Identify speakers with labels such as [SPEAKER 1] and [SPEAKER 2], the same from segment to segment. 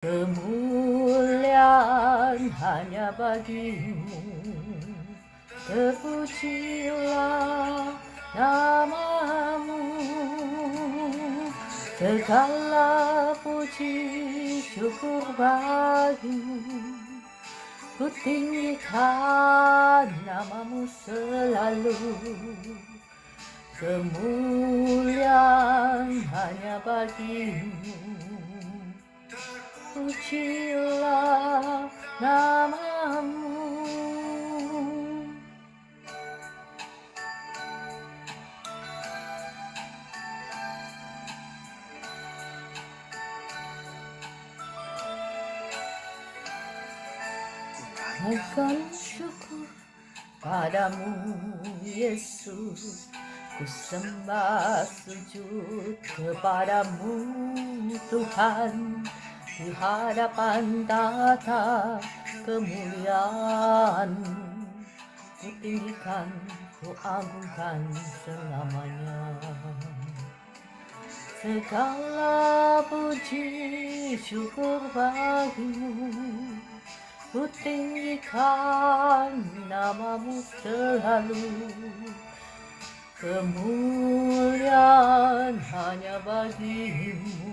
[SPEAKER 1] Kemuliaan hanya bagimu, terpujilah namamu. Segala puji syukur bagimu, ku tinggikan namamu selalu. Kemuliaan hanya bagimu, pujilah namamu. Akan syukur padamu Yesus, ku sembah sujud kepadamu Tuhan. Di hadapan tata kemuliaan-Mu, ku tinggikan, ku agungkan selamanya. Segala puji syukur bagimu, ku tinggikan namamu selalu. Kemuliaan hanya bagimu,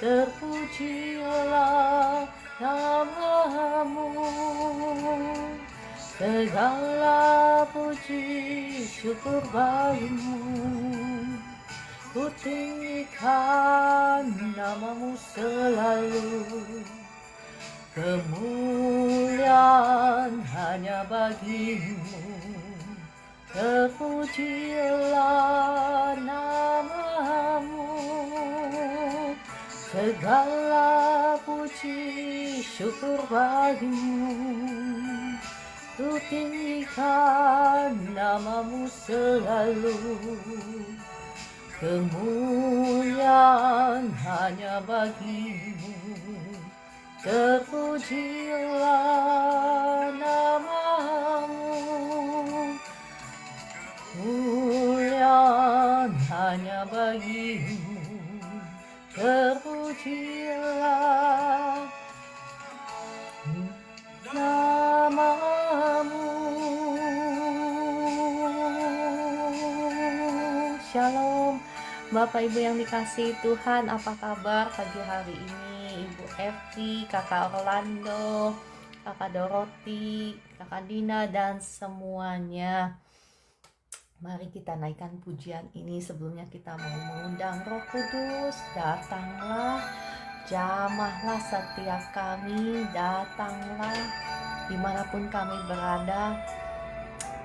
[SPEAKER 1] terpujilah namamu. Segala puji syukur bagimu, ku tinggikan namamu selalu. Kemuliaan hanya bagimu, terpujilah namamu. Segala puji syukur bagimu, ku tinggikan namamu selalu. Kemuliaan hanya bagimu, terpujilah namamu. Kemuliaan hanya bagimu, terpujilah namamu. Shalom Bapak Ibu yang dikasihi Tuhan, apa kabar pagi hari ini? Ibu Evi, Kakak Orlando, Kakak Doroti, Kakak Dina, dan semuanya. Mari kita naikkan pujian ini. Sebelumnya kita mau mengundang Roh Kudus, datanglah, jamahlah setiap kami, datanglah dimanapun kami berada,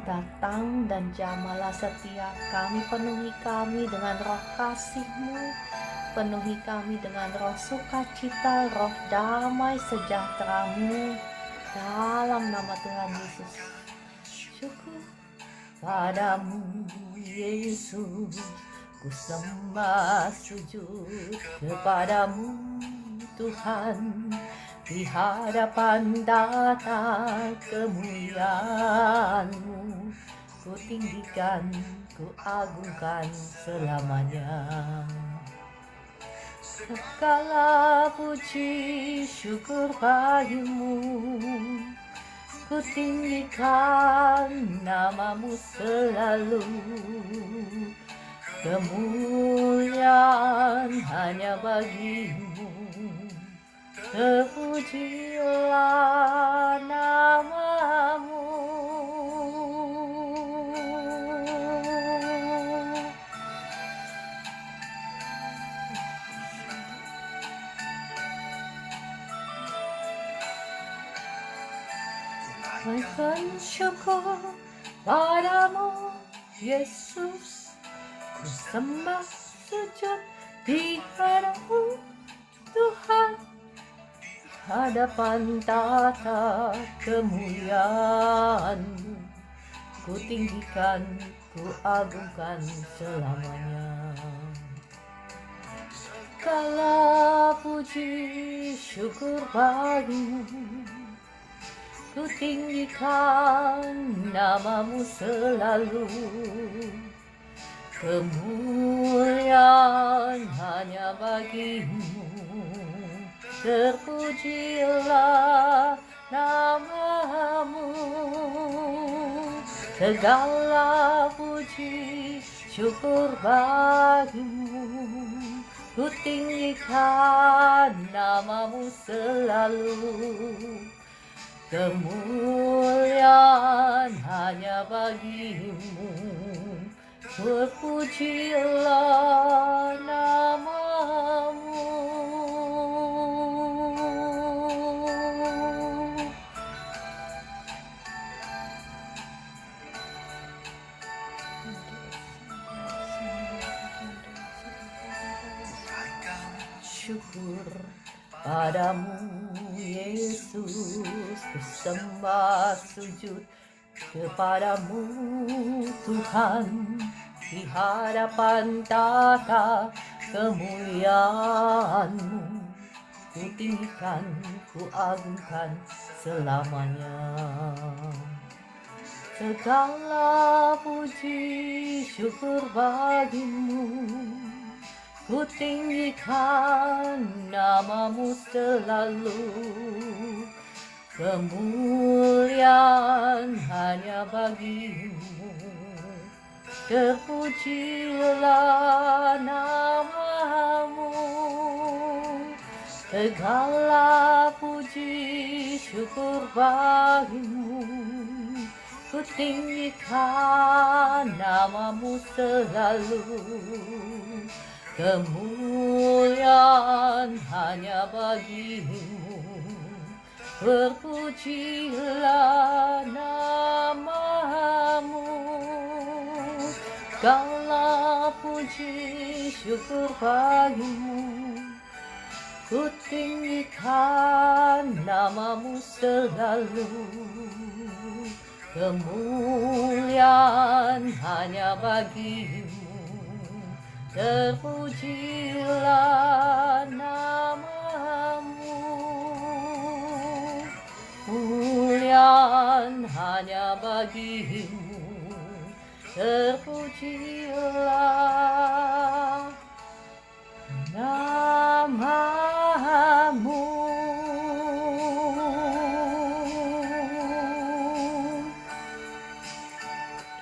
[SPEAKER 1] datang dan jamahlah setiap kami, penuhi kami dengan roh kasih-Mu, penuhi kami dengan roh sukacita, roh damai sejahtera-Mu, dalam nama Tuhan Yesus. Syukur padamu Yesus, ku sembah sujud kepadamu Tuhan. Di hadapan tata kemuliaan-Mu, ku tinggikan, ku agungkan selamanya. Segala puji syukur bagimu, ku tinggikan namamu selalu. Kemuliaan hanya bagimu, terpujilah namamu. Akan syukur padamu Yesus, ku sembah sujud di hadapan Tuhan. Hadapan tata kemuliaan-Mu, ku tinggikan, ku agungkan selamanya. Segala puji syukur bagimu, ku tinggikan namamu selalu. Kemuliaan hanya bagimu, terpujilah namamu. Segala puji syukur bagimu, ku tinggikan namamu selalu. Kemuliaan hanya bagimu, terpujilah namamu. Syukur padamu Yesus, ku sembah sujud kepadamu Tuhan, di hadapan tata kemuliaan-Mu, ku tinggikan, ku agungkan selamanya. Segala puji syukur bagimu, ku tinggikan namamu selalu. Kemuliaan hanya bagimu, terpujilah namamu. Segala puji syukur bagimu, ku tinggikan namamu selalu. Kemuliaan hanya bagimu, terpujilah namamu. Segala puji syukur bagimu, ku tinggikan namamu selalu. Kemuliaan hanya bagimu, terpujilah namamu. Kemuliaan hanya bagimu, terpujilah namamu.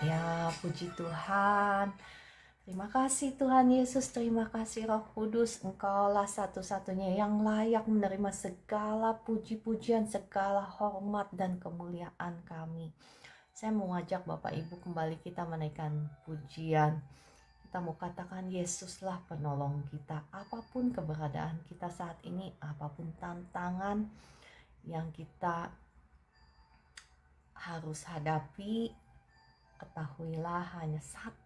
[SPEAKER 1] Ya, puji Tuhan. Terima kasih Tuhan Yesus, terima kasih Roh Kudus, Engkaulah satu-satunya yang layak menerima segala puji-pujian, segala hormat dan kemuliaan kami. Saya mau ngajak Bapak Ibu kembali kita menaikkan pujian. Kita mau katakan Yesuslah penolong kita, apapun keberadaan kita saat ini, apapun tantangan yang kita harus hadapi, ketahuilah hanya satu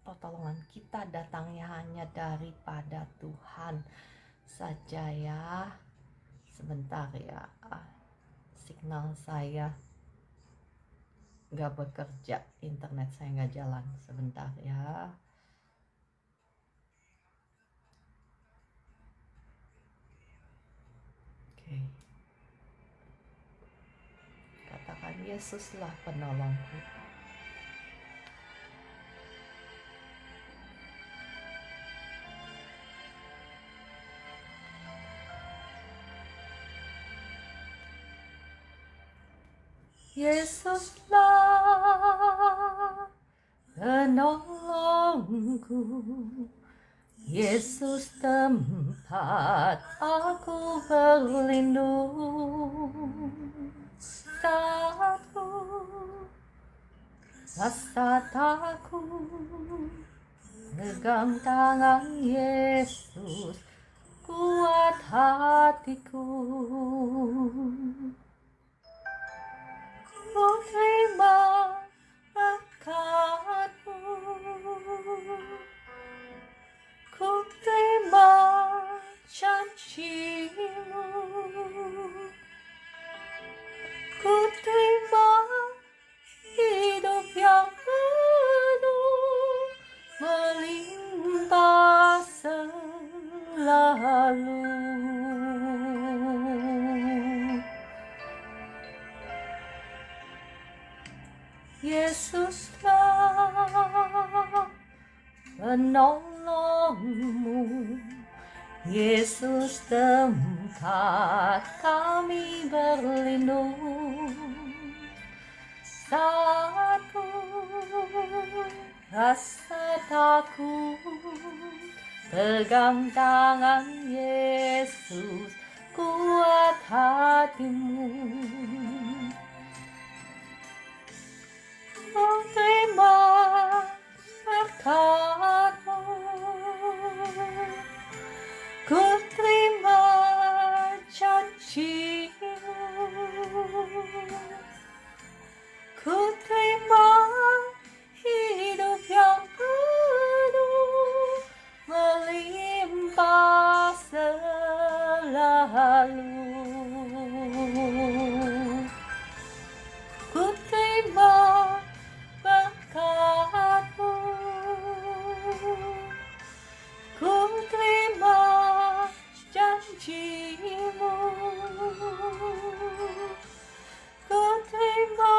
[SPEAKER 1] pertolongan kita datangnya hanya daripada Tuhan saja ya. Sebentar ya, signal saya nggak bekerja, internet saya nggak jalan, sebentar ya. Oke, katakan Yesuslah penolongku. Yesuslah penolongku, Yesus tempat aku berlindung. Saat ku rasa takut, pegang tangan Yesus, kuat hatiku. Ku terima berkat-Mu, ku terima janji-Mu, ku terima hidup yang penuh melimpah selalu. Yesuslah penolongmu, Yesus tempat kami berlindung, saat ku rasa takut, pegang tangan Yesus, kuat hatimu. Ku terima berkat-Mu, ku terima janji-Mu, ku terima hidup yang penuh melimpah selalu. Ku terima berkat-Mu, ku terima janji-Mu, ku terima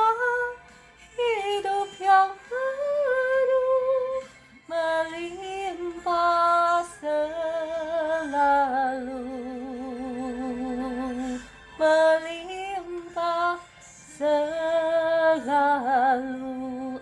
[SPEAKER 1] hidup yang penuh melimpah selalu, melimpah selalu.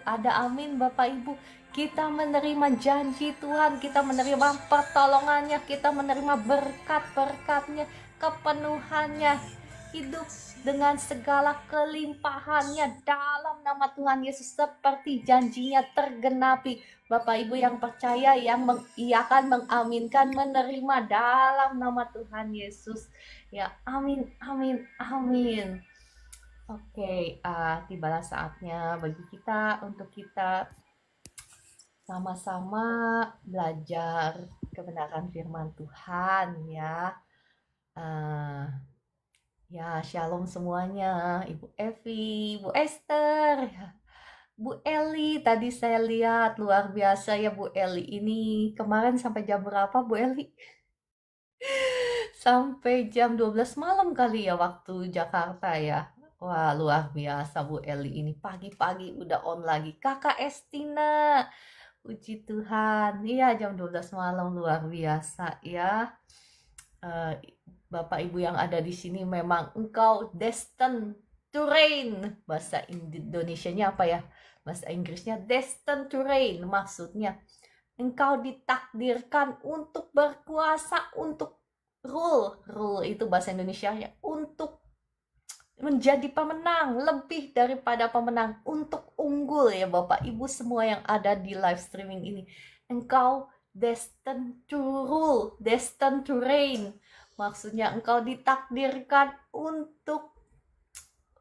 [SPEAKER 1] Ada amin Bapak Ibu. Kita menerima janji Tuhan, kita menerima pertolongannya, kita menerima berkat-berkatnya, kepenuhannya, hidup dengan segala kelimpahannya dalam nama Tuhan Yesus seperti janjinya tergenapi. Bapak Ibu yang percaya, yang mengiyakan, mengaminkan, menerima dalam nama Tuhan Yesus. Ya, amin, amin, amin. Oke, tibalah saatnya bagi kita untuk kita sama-sama belajar kebenaran firman Tuhan ya. Ya, shalom semuanya, Ibu Evi, Ibu Esther, Bu Eli. Tadi saya lihat luar biasa ya Bu Eli. Ini kemarin sampai jam berapa Bu Eli? Sampai jam 12 malam kali ya waktu Jakarta ya. Wah, luar biasa Bu Eli ini. Pagi-pagi udah on lagi. Kakak Estina, puji Tuhan. Iya, jam 12 malam luar biasa ya. Bapak Ibu yang ada di sini, memang engkau destined to reign. Bahasa Indonesianya apa ya? Bahasa Inggrisnya destined to reign. Maksudnya engkau ditakdirkan untuk berkuasa, untuk rule itu bahasa Indonesianya, untuk menjadi pemenang, lebih daripada pemenang, untuk unggul ya Bapak Ibu semua yang ada di live streaming ini. Engkau destined to rule, destined to reign. Maksudnya engkau ditakdirkan untuk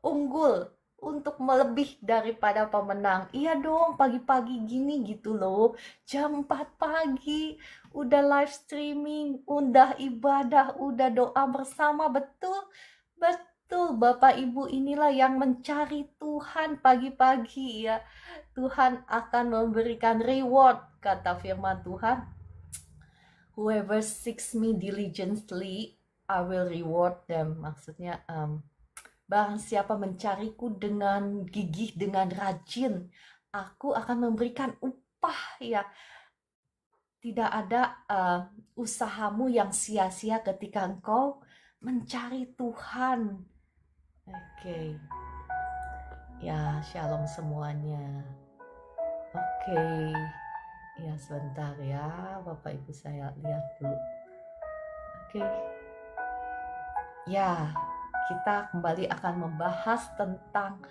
[SPEAKER 1] unggul, untuk melebih daripada pemenang. Iya dong, pagi-pagi gini gitu loh, jam 4 pagi udah live streaming, udah ibadah, udah doa bersama. Betul Bapak Ibu, inilah yang mencari Tuhan pagi-pagi ya. Tuhan akan memberikan reward, kata firman Tuhan. Whoever seeks me diligently, I will reward them. Maksudnya barang siapa mencariku dengan gigih, dengan rajin, aku akan memberikan upah ya. Tidak ada usahamu yang sia-sia ketika engkau mencari Tuhan. Oke. Ya, shalom semuanya. Oke. Ya, sebentar ya, Bapak Ibu saya lihat dulu. Oke. Ya, kita kembali akan membahas tentang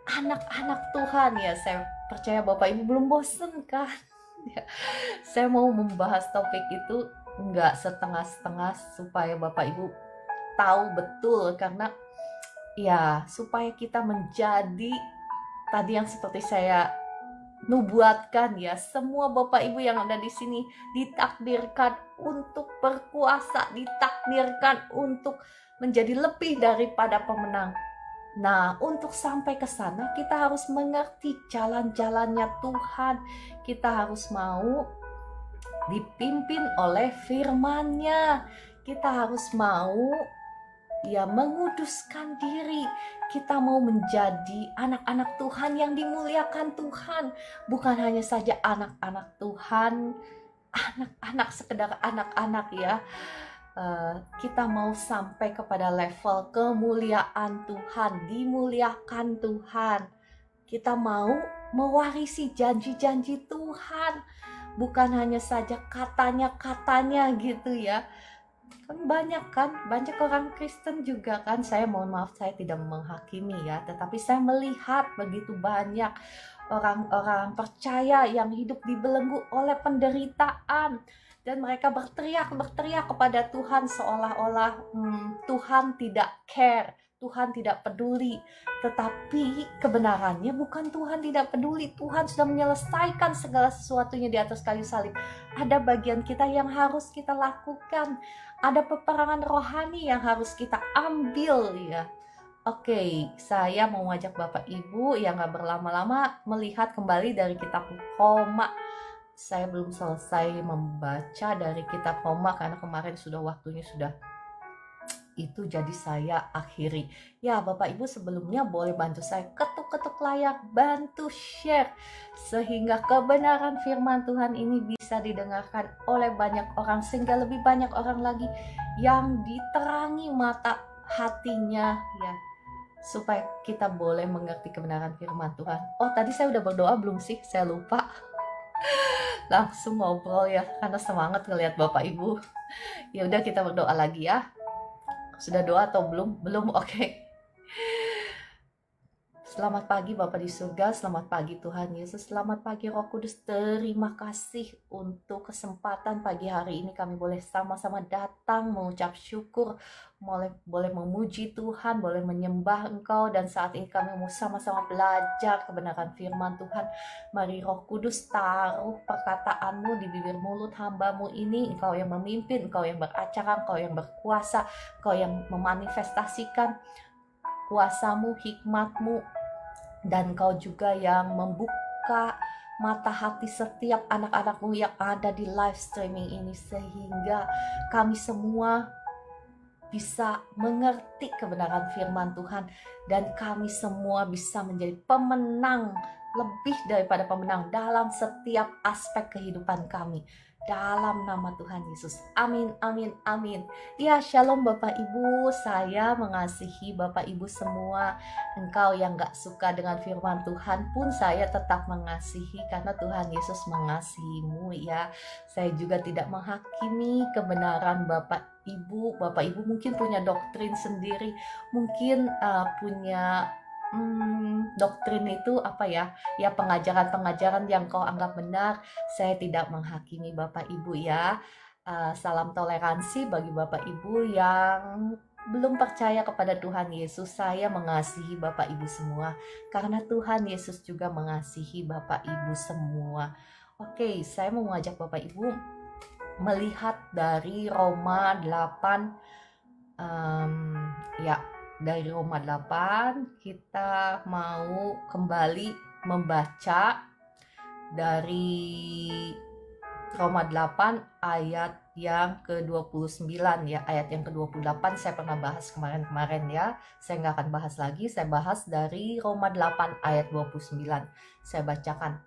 [SPEAKER 1] anak-anak Tuhan ya. Saya percaya Bapak Ibu belum bosen kan? Ya, saya mau membahas topik itu enggak setengah-setengah supaya Bapak Ibu tahu betul, karena ya supaya kita menjadi tadi yang seperti saya nubuatkan ya, semua Bapak Ibu yang ada di sini ditakdirkan untuk berkuasa, ditakdirkan untuk menjadi lebih daripada pemenang. Nah, untuk sampai ke sana kita harus mengerti jalan-jalannya Tuhan. Kita harus mau dipimpin oleh firman-Nya. Kita harus mau ya menguduskan diri. Kita mau menjadi anak-anak Tuhan yang dimuliakan Tuhan. Bukan hanya saja anak-anak Tuhan, anak-anak sekedar anak-anak ya. kita mau sampai kepada level kemuliaan Tuhan, dimuliakan Tuhan. Kita mau mewarisi janji-janji Tuhan, bukan hanya saja katanya gitu ya. Banyak orang Kristen juga kan, saya mohon maaf saya tidak menghakimi ya, tetapi saya melihat begitu banyak orang-orang percaya yang hidup dibelenggu oleh penderitaan, dan mereka berteriak kepada Tuhan seolah-olah Tuhan tidak care, Tuhan tidak peduli. Tetapi kebenarannya bukan Tuhan tidak peduli, Tuhan sudah menyelesaikan segala sesuatunya di atas kayu salib. Ada bagian kita yang harus kita lakukan, ada peperangan rohani yang harus kita ambil ya. Oke, saya mau ngajak Bapak Ibu yang gak berlama-lama melihat kembali dari kitab Roma. Saya belum selesai membaca dari kitab Roma karena kemarin waktunya sudah itu, jadi saya akhiri. Ya Bapak Ibu, sebelumnya boleh bantu saya ketuk-ketuk layar, bantu share sehingga kebenaran firman Tuhan ini bisa didengarkan oleh banyak orang, sehingga lebih banyak orang lagi yang diterangi mata hatinya ya, supaya kita boleh mengerti kebenaran firman Tuhan. Oh, tadi saya udah berdoa belum sih? Saya lupa. Langsung ngobrol ya, karena semangat ngeliat Bapak Ibu. Ya udah, kita berdoa lagi ya. Sudah doa atau belum? Belum, oke. Selamat pagi Bapa di surga, selamat pagi Tuhan Yesus, selamat pagi Roh Kudus. Terima kasih untuk kesempatan pagi hari ini kami boleh sama-sama datang mengucap syukur, boleh memuji Tuhan, boleh menyembah Engkau, dan saat ini kami mau sama-sama belajar kebenaran firman Tuhan. Mari Roh Kudus taruh perkataan-Mu di bibir mulut hamba-Mu ini. Engkau yang memimpin, Engkau yang beracara, Engkau yang berkuasa, Engkau yang memanifestasikan kuasa-Mu, hikmat-Mu, dan Engkau juga yang membuka mata hati setiap anak-anak-Mu yang ada di live streaming ini, sehingga kami semua bisa mengerti kebenaran firman Tuhan, dan kami semua bisa menjadi pemenang, lebih daripada pemenang dalam setiap aspek kehidupan kami. Dalam nama Tuhan Yesus. Amin, amin, amin. Ya, shalom Bapak Ibu. Saya mengasihi Bapak Ibu semua. Engkau yang gak suka dengan firman Tuhan pun saya tetap mengasihi, karena Tuhan Yesus mengasihimu ya. Saya juga tidak menghakimi kebenaran Bapak Ibu. Bapak Ibu mungkin punya doktrin sendiri. Mungkin punya doktrin itu apa ya? Ya, pengajaran-pengajaran yang kau anggap benar. Saya tidak menghakimi Bapak Ibu ya. Salam toleransi bagi Bapak Ibu yang belum percaya kepada Tuhan Yesus. Saya mengasihi Bapak Ibu semua, karena Tuhan Yesus juga mengasihi Bapak Ibu semua. Oke, saya mau mengajak Bapak Ibu melihat dari Roma 8. Ya, dari Roma 8 kita mau kembali membaca dari Roma 8 ayat yang ke-29 ya. Ayat yang ke-28 saya pernah bahas kemarin ya. Saya nggak akan bahas lagi, saya bahas dari Roma 8 ayat 29. Saya bacakan.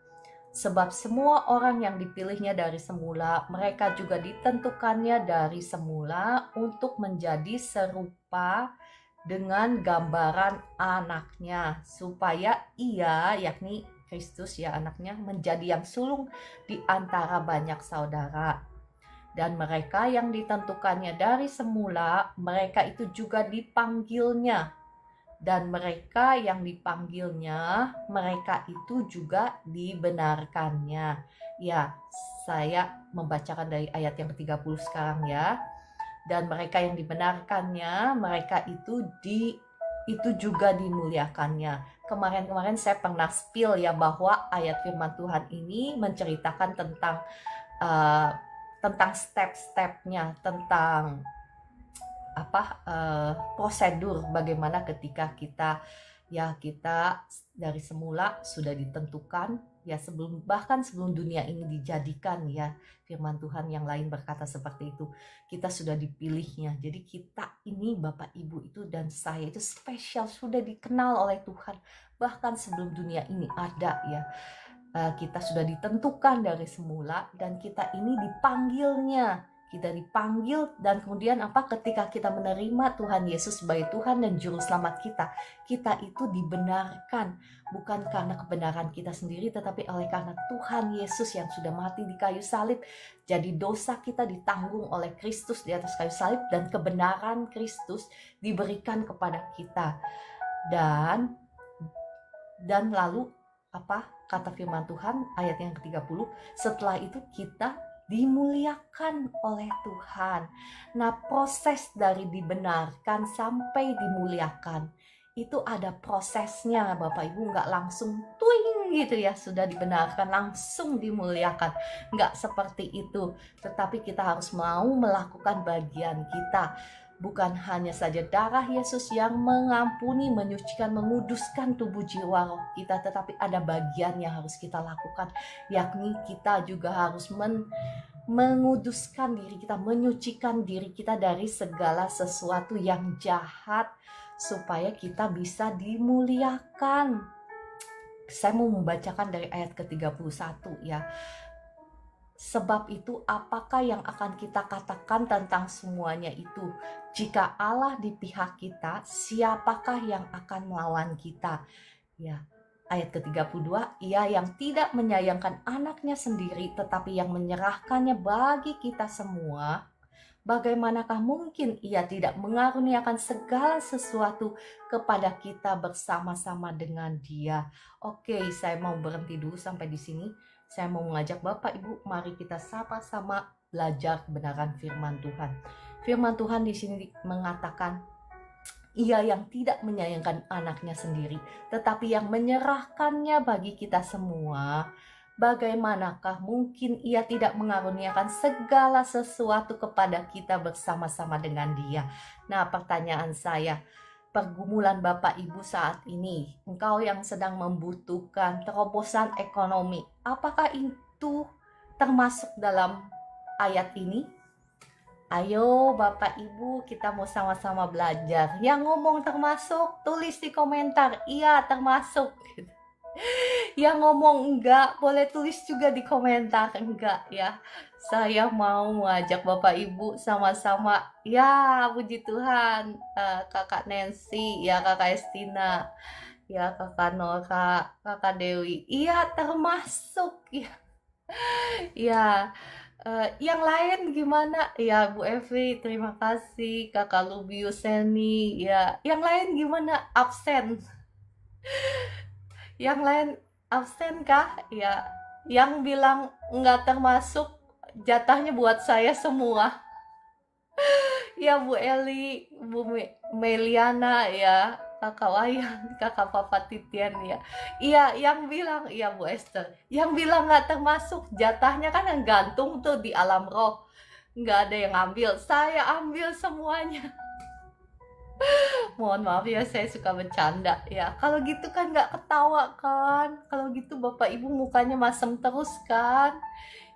[SPEAKER 1] Sebab semua orang yang dipilihnya dari semula, mereka juga ditentukannya dari semula untuk menjadi serupa dengan gambaran anaknya, supaya ia, yakni Kristus ya anaknya, menjadi yang sulung di antara banyak saudara. Dan mereka yang ditentukannya dari semula, mereka itu juga dipanggilnya. Dan mereka yang dipanggilnya, mereka itu juga dibenarkannya. Ya, saya membacakan dari ayat yang ke-30 sekarang ya. Dan mereka yang dibenarkannya, mereka itu juga dimuliakannya. Kemarin saya pernah spill ya, bahwa ayat firman Tuhan ini menceritakan tentang step-stepnya, tentang prosedur bagaimana ketika kita dari semula sudah ditentukan ya, bahkan sebelum dunia ini dijadikan ya. Firman Tuhan yang lain berkata seperti itu, kita sudah dipilihnya. Jadi kita ini Bapak Ibu itu dan saya itu spesial, sudah dikenal oleh Tuhan bahkan sebelum dunia ini ada ya. Kita sudah ditentukan dari semula, dan kita ini dipanggilnya. kita dipanggil, dan kemudian ketika kita menerima Tuhan Yesus sebagai Tuhan dan Juru Selamat kita itu dibenarkan, bukan karena kebenaran kita sendiri, tetapi oleh karena Tuhan Yesus yang sudah mati di kayu salib. Jadi dosa kita ditanggung oleh Kristus di atas kayu salib, dan kebenaran Kristus diberikan kepada kita. Dan lalu kata firman Tuhan ayat yang ke-30, setelah itu kita dimuliakan oleh Tuhan. Nah, proses dari dibenarkan sampai dimuliakan itu ada prosesnya Bapak Ibu, nggak langsung tuing gitu ya, sudah dibenarkan langsung dimuliakan, nggak seperti itu. Tetapi kita harus mau melakukan bagian kita. Bukan hanya saja darah Yesus yang mengampuni, menyucikan, menguduskan tubuh jiwa roh kita, tetapi ada bagian yang harus kita lakukan, yakni kita juga harus menguduskan diri kita, menyucikan diri kita dari segala sesuatu yang jahat, supaya kita bisa dimuliakan. Saya mau membacakan dari ayat ke-31 ya. Sebab itu, apakah yang akan kita katakan tentang semuanya itu? Jika Allah di pihak kita, siapakah yang akan melawan kita? Ya, ayat ke-32, Ia yang tidak menyayangkan anaknya sendiri, tetapi yang menyerahkannya bagi kita semua, bagaimanakah mungkin Ia tidak mengaruniakan segala sesuatu kepada kita bersama-sama dengan Dia? Oke, saya mau berhenti dulu sampai di sini. Saya mau mengajak Bapak Ibu, mari kita sama-sama belajar kebenaran firman Tuhan. Firman Tuhan di sini mengatakan, Ia yang tidak menyayangkan anaknya sendiri, tetapi yang menyerahkannya bagi kita semua, bagaimanakah mungkin Ia tidak mengaruniakan segala sesuatu kepada kita bersama-sama dengan Dia? Nah, pertanyaan saya, pergumulan Bapak Ibu saat ini, engkau yang sedang membutuhkan terobosan ekonomi, apakah itu termasuk dalam ayat ini? Ayo Bapak Ibu, kita mau sama-sama belajar. Yang ngomong termasuk, tulis di komentar, iya termasuk. Yang ngomong enggak, boleh tulis juga di komentar enggak ya. Saya mau mengajak Bapak Ibu sama-sama, ya puji Tuhan, Kakak Nancy, ya Kakak Estina, ya Kakak Nora, Kakak Dewi, iya termasuk ya. Ya, yang lain gimana? Ya Bu Evi, terima kasih. Kakak Lubius Seni, ya. Yang lain gimana? Absen. Yang lain absen kah? Ya, yang bilang nggak termasuk, jatahnya buat saya semua. Ya Bu Eli, Bu Meliana, ya Kakak Wayan, Kakak Papa Titian ya. Iya, yang bilang, iya Bu Esther, yang bilang nggak termasuk, jatahnya kan yang gantung tuh di alam roh, nggak ada yang ambil, saya ambil semuanya. Mohon maaf ya, saya suka bercanda ya. Kalau gitu kan nggak ketawa kan? Kalau gitu Bapak Ibu mukanya masem terus kan?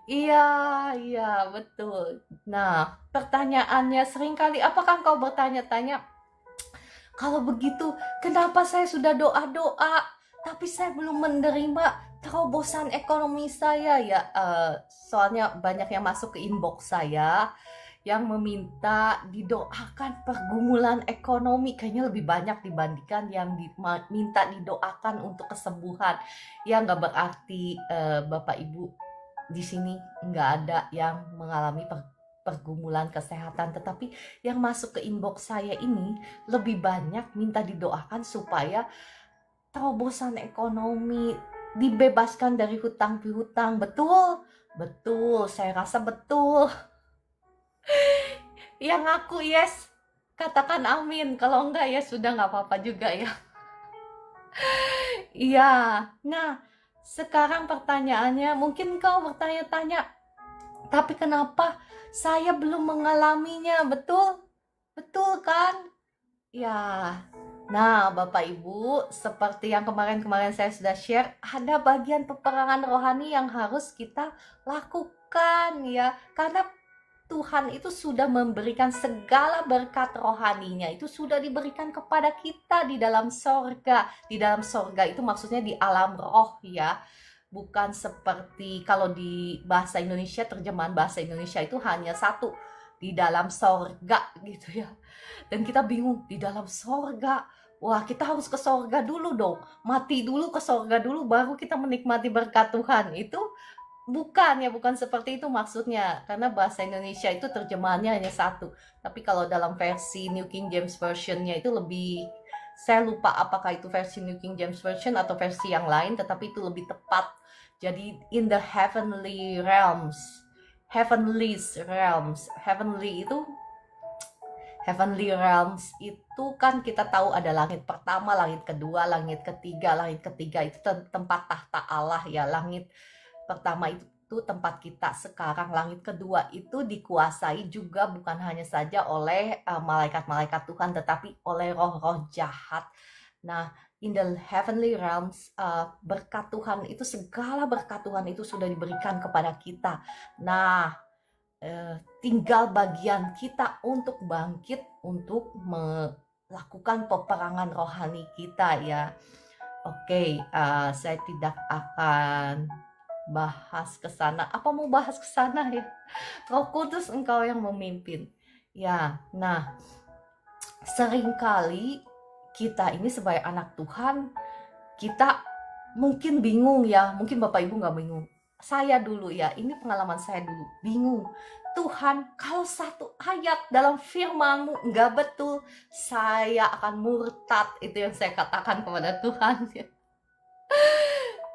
[SPEAKER 1] Iya, betul. Nah, pertanyaannya seringkali, apakah engkau bertanya-tanya, kalau begitu, kenapa saya sudah doa-doa, tapi saya belum menerima terobosan ekonomi saya ya? Soalnya banyak yang masuk ke inbox saya, yang meminta didoakan pergumulan ekonomi, kayaknya lebih banyak dibandingkan yang minta didoakan untuk kesembuhan. Ya nggak berarti Bapak Ibu di sini nggak ada yang mengalami pergumulan kesehatan, tetapi yang masuk ke inbox saya ini lebih banyak minta didoakan supaya terobosan ekonomi, dibebaskan dari hutang piutang. Betul, saya rasa betul. Yang ngaku yes, katakan amin. Kalau enggak ya sudah, nggak apa-apa juga ya. Iya, nah sekarang pertanyaannya, mungkin kau bertanya-tanya, tapi kenapa saya belum mengalaminya? Betul kan? Ya, nah Bapak Ibu, seperti yang kemarin saya sudah share, ada bagian peperangan rohani yang harus kita lakukan ya. Karena Tuhan itu sudah memberikan segala berkat rohaninya, itu sudah diberikan kepada kita di dalam sorga. Di dalam sorga itu maksudnya di alam roh ya. bukan seperti kalau di bahasa Indonesia, terjemahan bahasa Indonesia itu hanya satu, di dalam sorga gitu ya. Dan kita bingung, di dalam sorga, wah kita harus ke sorga dulu dong, mati dulu ke sorga dulu baru kita menikmati berkat Tuhan. Itu bukan seperti itu maksudnya, karena bahasa Indonesia itu terjemahannya hanya satu. Tapi kalau dalam versi New King James Version-nya itu lebih, saya lupa apakah itu versi New King James Version atau versi yang lain, tetapi itu lebih tepat. Jadi in the heavenly realms, heavenly itu kan kita tahu ada langit pertama, langit kedua, langit ketiga. Langit ketiga itu tempat tahta Allah ya. Langit pertama itu tempat kita sekarang. Langit kedua itu dikuasai juga bukan hanya saja oleh malaikat-malaikat Tuhan, tetapi oleh roh-roh jahat. Nah, in the heavenly realms, berkat Tuhan itu, segala berkat Tuhan itu sudah diberikan kepada kita. Nah, tinggal bagian kita untuk bangkit, untuk melakukan peperangan rohani kita ya. Oke, saya tidak akan bahas ke sana. Apa mau bahas ke sana ya? Roh Kudus engkau yang memimpin. Ya, nah, seringkali kita ini sebagai anak Tuhan, kita mungkin bingung ya. Mungkin Bapak Ibu nggak bingung. Saya dulu ya, ini pengalaman saya dulu. Bingung. Tuhan, kalau satu ayat dalam firman-Mu nggak betul, saya akan murtad. Itu yang saya katakan kepada Tuhan ya.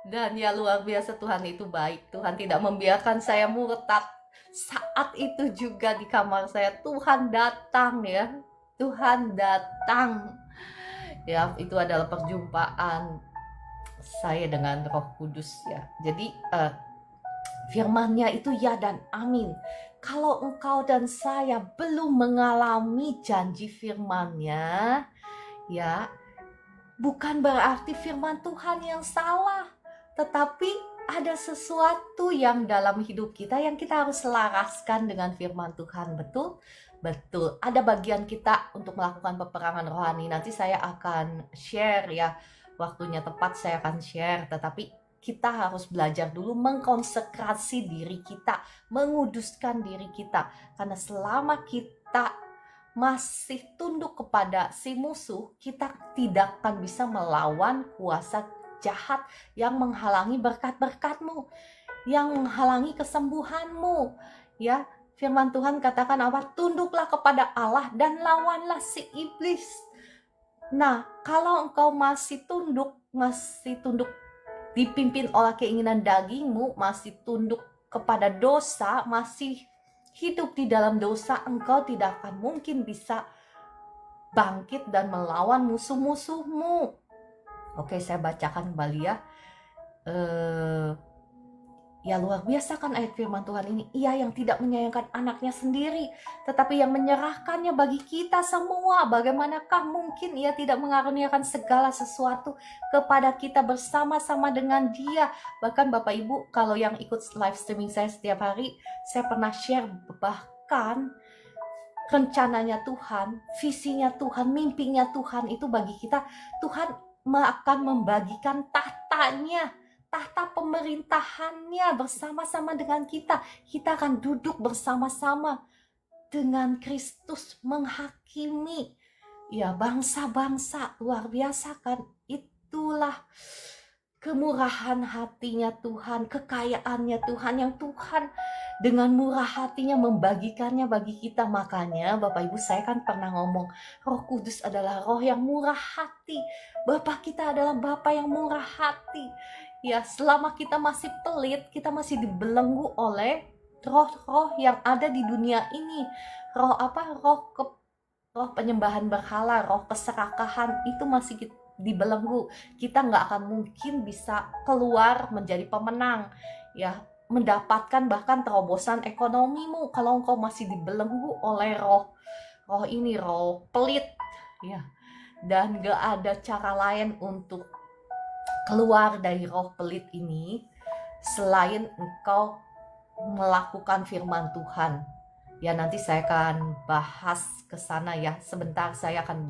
[SPEAKER 1] Dan ya luar biasa, Tuhan itu baik. Tuhan tidak membiarkan saya murtad. Saat itu juga di kamar saya Tuhan datang ya. Tuhan datang. Ya, itu adalah perjumpaan saya dengan Roh Kudus ya. Jadi firman-Nya itu ya dan amin. Kalau engkau dan saya belum mengalami janji firman-Nya ya, bukan berarti firman Tuhan yang salah, tetapi ada sesuatu yang dalam hidup kita yang kita harus selaraskan dengan firman Tuhan. Betul? Betul. Ada bagian kita untuk melakukan peperangan rohani. Nanti saya akan share ya. Waktunya tepat saya akan share. Tetapi kita harus belajar dulu mengkonsekrasi diri kita. Menguduskan diri kita. Karena selama kita masih tunduk kepada si musuh, kita tidak akan bisa melawan kuasa jahat yang menghalangi berkat-berkat-Mu, yang menghalangi kesembuhan-Mu ya. Firman Tuhan katakan apa? Tunduklah kepada Allah dan lawanlah si iblis. Nah, kalau engkau masih tunduk dipimpin oleh keinginan dagingmu, masih tunduk kepada dosa, masih hidup di dalam dosa, engkau tidak akan mungkin bisa bangkit dan melawan musuh-musuhmu. Oke, saya bacakan kembali ya. Ya luar biasa kan ayat firman Tuhan ini. Ia yang tidak menyayangkan anaknya sendiri, tetapi yang menyerahkannya bagi kita semua. Bagaimanakah mungkin ia tidak mengaruniakan segala sesuatu kepada kita bersama-sama dengan Dia? Bahkan Bapak Ibu, kalau yang ikut live streaming saya setiap hari, saya pernah share bahkan rencananya Tuhan, visinya Tuhan, mimpinya Tuhan itu bagi kita. Tuhan akan membagikan tahtanya, tahta pemerintahannya bersama-sama dengan kita. Kita akan duduk bersama-sama dengan Kristus menghakimi ya bangsa-bangsa. Luar biasa kan? Itulah kemurahan hatinya Tuhan, kekayaannya Tuhan, yang Tuhan dengan murah hatinya membagikannya bagi kita. Makanya Bapak Ibu, saya kan pernah ngomong, Roh Kudus adalah roh yang murah hati. Bapak kita adalah Bapak yang murah hati. Ya, selama kita masih pelit, kita masih dibelenggu oleh roh-roh yang ada di dunia ini. Roh apa? Roh penyembahan berhala, roh keserakahan itu masih dibelenggu. Kita nggak akan mungkin bisa keluar menjadi pemenang. Ya, mendapatkan bahkan terobosan ekonomimu kalau engkau masih dibelenggu oleh roh ini, roh pelit. Ya, dan gak ada cara lain untuk keluar dari roh pelit ini selain engkau melakukan firman Tuhan. Ya, nanti saya akan bahas ke sana ya. Sebentar saya akan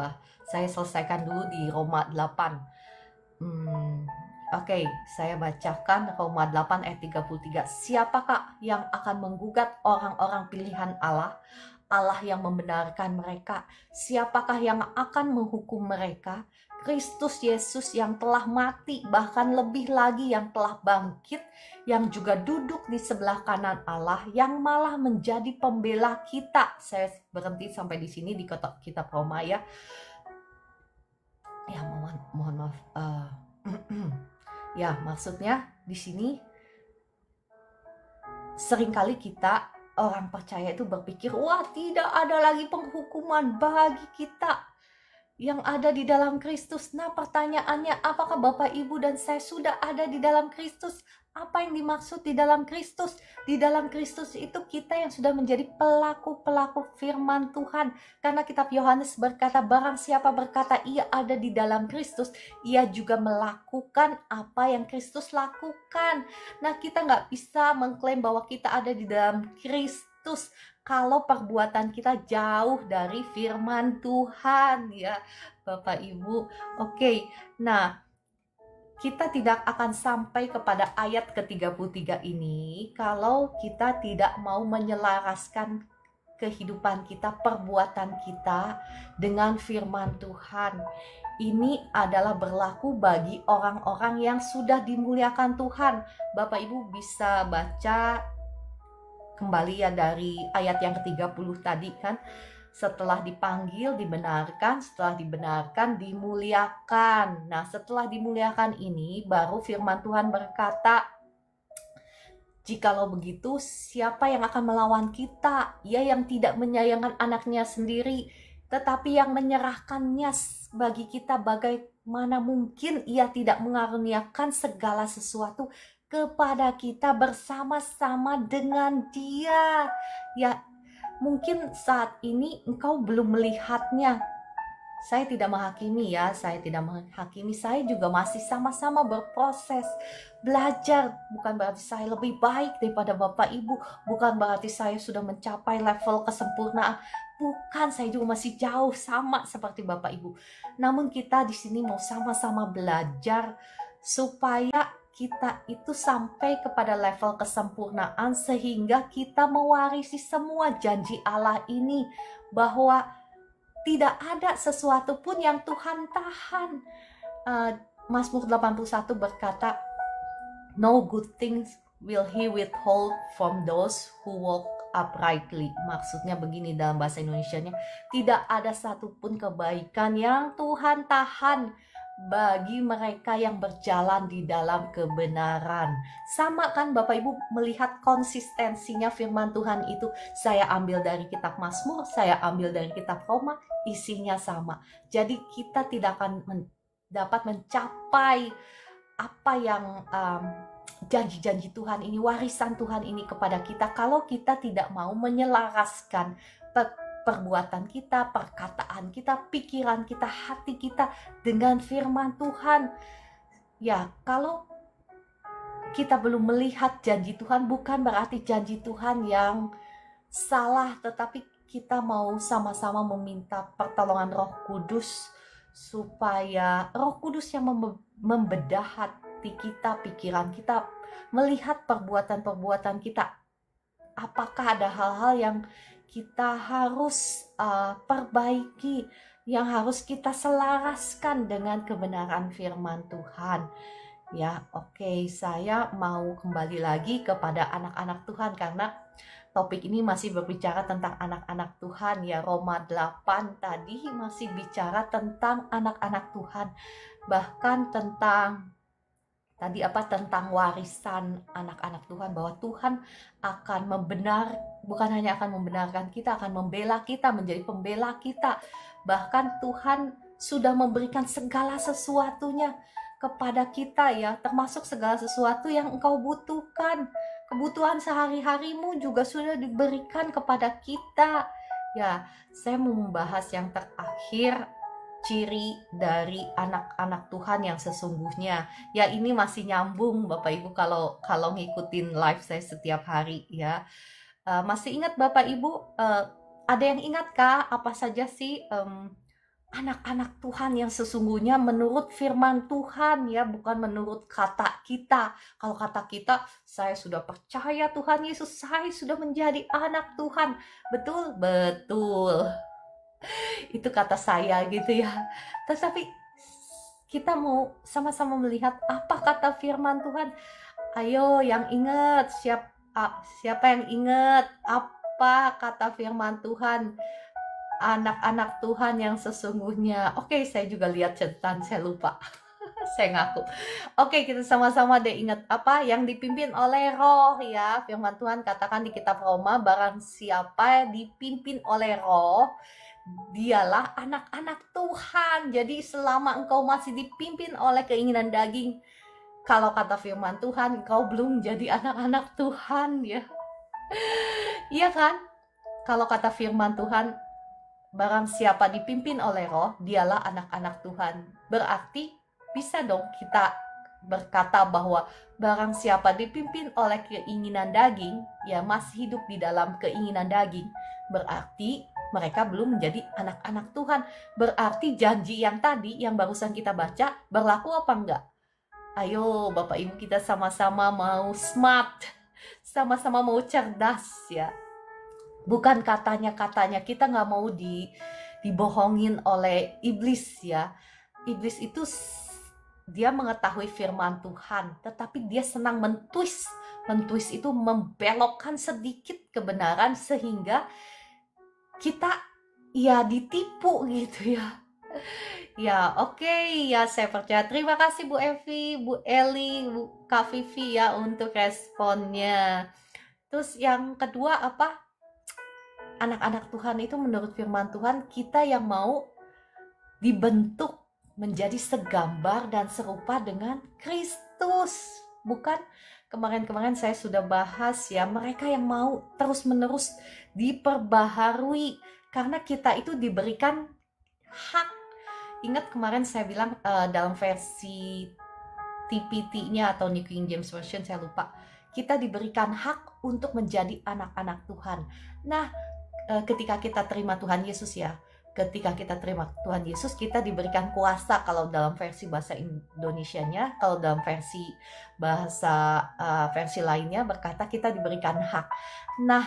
[SPEAKER 1] saya selesaikan dulu di Roma 8. Oke, saya bacakan Roma 8 ayat 33. Siapakah yang akan menggugat orang-orang pilihan Allah? Allah yang membenarkan mereka. Siapakah yang akan menghukum mereka? Kristus Yesus yang telah mati, bahkan lebih lagi yang telah bangkit, yang juga duduk di sebelah kanan Allah, yang malah menjadi pembela kita. Saya berhenti sampai di sini di kitab Roma ya. Ya, mohon maaf. Ya, maksudnya di sini seringkali kita orang percaya itu berpikir, wah, tidak ada lagi penghukuman bagi kita yang ada di dalam Kristus. Nah, pertanyaannya, apakah Bapak, Ibu, dan saya sudah ada di dalam Kristus? Apa yang dimaksud di dalam Kristus? Di dalam Kristus itu kita yang sudah menjadi pelaku-pelaku firman Tuhan. Karena kitab Yohanes berkata, barang siapa berkata ia ada di dalam Kristus, ia juga melakukan apa yang Kristus lakukan. Nah, kita nggak bisa mengklaim bahwa kita ada di dalam Kristus kalau perbuatan kita jauh dari firman Tuhan, ya Bapak Ibu. Oke, nah kita tidak akan sampai kepada ayat ke-33 ini kalau kita tidak mau menyelaraskan kehidupan kita, perbuatan kita dengan firman Tuhan. Ini adalah berlaku bagi orang-orang yang sudah dimuliakan Tuhan. Bapak Ibu bisa baca kembali ya dari ayat yang ke-30 tadi kan. Setelah dipanggil, dibenarkan, setelah dibenarkan, dimuliakan. Nah, setelah dimuliakan ini, baru firman Tuhan berkata, jikalau begitu, siapa yang akan melawan kita? Ia yang tidak menyayangkan anaknya sendiri, tetapi yang menyerahkannya bagi kita, bagaimana mungkin ia tidak mengaruniakan segala sesuatu kepada kita bersama-sama dengan Dia? Ya, mungkin saat ini engkau belum melihatnya. Saya tidak menghakimi ya, saya tidak menghakimi. Saya juga masih sama-sama berproses, belajar. Bukan berarti saya lebih baik daripada Bapak Ibu. Bukan berarti saya sudah mencapai level kesempurnaan. Bukan, saya juga masih jauh sama seperti Bapak Ibu. Namun kita di sini mau sama-sama belajar supaya kita itu sampai kepada level kesempurnaan sehingga kita mewarisi semua janji Allah ini, bahwa tidak ada sesuatu pun yang Tuhan tahan. Mazmur 81 berkata, no good things will he withhold from those who walk uprightly. Maksudnya begini dalam bahasa Indonesianya, tidak ada satupun kebaikan yang Tuhan tahan bagi mereka yang berjalan di dalam kebenaran. Sama kan Bapak Ibu melihat konsistensinya firman Tuhan itu. Saya ambil dari kitab Mazmur, saya ambil dari kitab Roma, isinya sama. Jadi kita tidak akan dapat mencapai apa yang janji-janji Tuhan ini, warisan Tuhan ini kepada kita, kalau kita tidak mau menyelaraskan perbuatan kita, perkataan kita, pikiran kita, hati kita dengan firman Tuhan. Ya, kalau kita belum melihat janji Tuhan, bukan berarti janji Tuhan yang salah, tetapi kita mau sama-sama meminta pertolongan Roh Kudus, supaya Roh Kudus yang membedah hati kita, pikiran kita, melihat perbuatan-perbuatan kita. Apakah ada hal-hal yang kita harus perbaiki, yang harus kita selaraskan dengan kebenaran firman Tuhan. Ya, oke, saya mau kembali lagi kepada anak-anak Tuhan, karena topik ini masih berbicara tentang anak-anak Tuhan ya. Roma 8 tadi masih bicara tentang anak-anak Tuhan, bahkan tentang tentang warisan anak-anak Tuhan, bahwa Tuhan akan bukan hanya akan membenarkan kita, akan membela kita, menjadi pembela kita. Bahkan Tuhan sudah memberikan segala sesuatunya kepada kita ya, termasuk segala sesuatu yang engkau butuhkan. Kebutuhan sehari-harimu juga sudah diberikan kepada kita. Ya, saya mau membahas yang terakhir, ciri dari anak-anak Tuhan yang sesungguhnya. Ya, ini masih nyambung Bapak Ibu kalau ngikutin live saya setiap hari ya. Masih ingat Bapak Ibu? Ada yang ingat kah apa saja sih anak-anak Tuhan yang sesungguhnya menurut firman Tuhan ya, bukan menurut kata kita. Kalau kata kita, saya sudah percaya Tuhan Yesus, saya sudah menjadi anak Tuhan. Betul? Betul. Itu kata saya gitu ya. Tetapi kita mau sama-sama melihat apa kata firman Tuhan. Ayo yang ingat, siapa yang ingat apa kata firman Tuhan? Anak-anak Tuhan yang sesungguhnya. Oke, saya juga lihat catatan, saya lupa. Saya ngaku. Oke, kita sama-sama deh ingat apa yang dipimpin oleh Roh ya. Firman Tuhan katakan di kitab Roma, barang siapa dipimpin oleh Roh, dialah anak-anak Tuhan. Jadi selama engkau masih dipimpin oleh keinginan daging, kalau kata firman Tuhan, engkau belum jadi anak-anak Tuhan ya. Iya kan? Kalau kata firman Tuhan, barang siapa dipimpin oleh Roh, dialah anak-anak Tuhan. Berarti bisa dong kita berkata bahwa barang siapa dipimpin oleh keinginan daging, ya masih hidup di dalam keinginan daging. Berarti mereka belum menjadi anak-anak Tuhan. Berarti janji yang tadi, yang barusan kita baca, berlaku apa enggak? Ayo Bapak Ibu, kita sama-sama mau smart, sama-sama mau cerdas ya. Bukan katanya kita nggak mau dibohongin oleh iblis ya. Iblis itu dia mengetahui firman Tuhan, tetapi dia senang mentwist. Mentwist itu membelokkan sedikit kebenaran sehingga kita ya ditipu gitu ya. Ya oke, ya saya percaya. Terima kasih Bu Evi, Bu Eli, Bu Kak Vivi ya untuk responnya. Terus yang kedua apa? Anak-anak Tuhan itu menurut firman Tuhan, kita yang mau dibentuk menjadi segambar dan serupa dengan Kristus. Bukan kemarin-kemarin saya sudah bahas ya, mereka yang mau terus-menerus diperbaharui karena kita itu diberikan hak. Ingat kemarin saya bilang dalam versi TPT-nya atau New King James Version, saya lupa. Kita diberikan hak untuk menjadi anak-anak Tuhan. Nah, ketika kita terima Tuhan Yesus ya, ketika kita terima Tuhan Yesus, kita diberikan kuasa kalau dalam versi bahasa Indonesianya, kalau dalam versi versi lainnya berkata kita diberikan hak. Nah,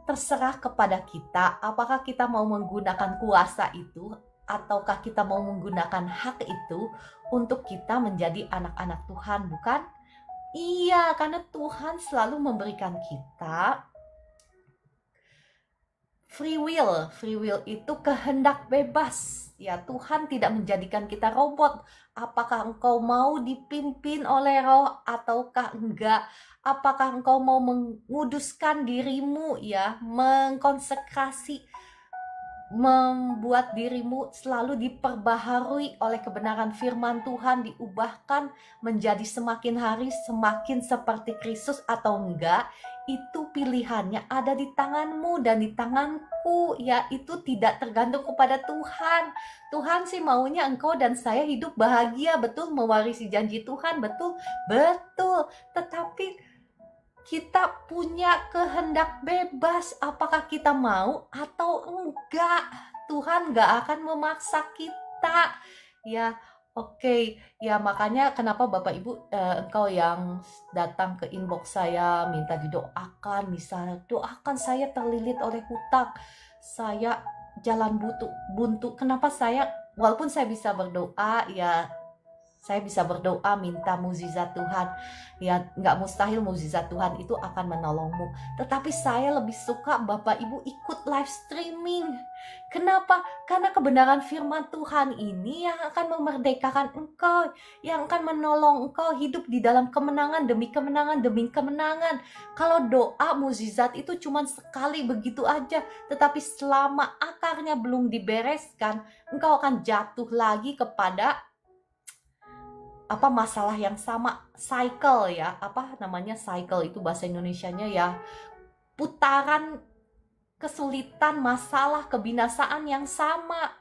[SPEAKER 1] terserah kepada kita apakah kita mau menggunakan kuasa itu ataukah kita mau menggunakan hak itu untuk kita menjadi anak-anak Tuhan, bukan? Iya, karena Tuhan selalu memberikan kita free will. Free will itu kehendak bebas. Ya, Tuhan tidak menjadikan kita robot. Apakah engkau mau dipimpin oleh Roh ataukah enggak? Apakah engkau mau menguduskan dirimu ya, mengkonsekrasi, membuat dirimu selalu diperbaharui oleh kebenaran firman Tuhan, diubahkan menjadi semakin hari semakin seperti Kristus atau enggak? Itu pilihannya ada di tanganmu dan di tanganku ya. Itu tidak tergantung kepada Tuhan. Tuhan sih maunya engkau dan saya hidup bahagia, betul, mewarisi janji Tuhan, betul, betul. Tetapi kita punya kehendak bebas, apakah kita mau atau enggak. Tuhan enggak akan memaksa kita ya. Oke, ya makanya kenapa Bapak Ibu engkau yang datang ke inbox saya minta didoakan, misalnya doakan saya terlilit oleh hutang, saya jalan buntu. Kenapa saya, walaupun saya bisa berdoa ya, saya bisa berdoa minta mukjizat Tuhan ya, nggak mustahil mukjizat Tuhan itu akan menolongmu. Tetapi saya lebih suka Bapak Ibu ikut live streaming. Kenapa? Karena kebenaran firman Tuhan ini yang akan memerdekakan engkau, yang akan menolong engkau hidup di dalam kemenangan demi kemenangan demi kemenangan. Kalau doa mukjizat itu cuma sekali begitu aja, tetapi selama akarnya belum dibereskan, engkau akan jatuh lagi kepada masalah yang sama, cycle ya, namanya cycle itu bahasa Indonesianya ya, putaran kesulitan, masalah, kebinasaan yang sama.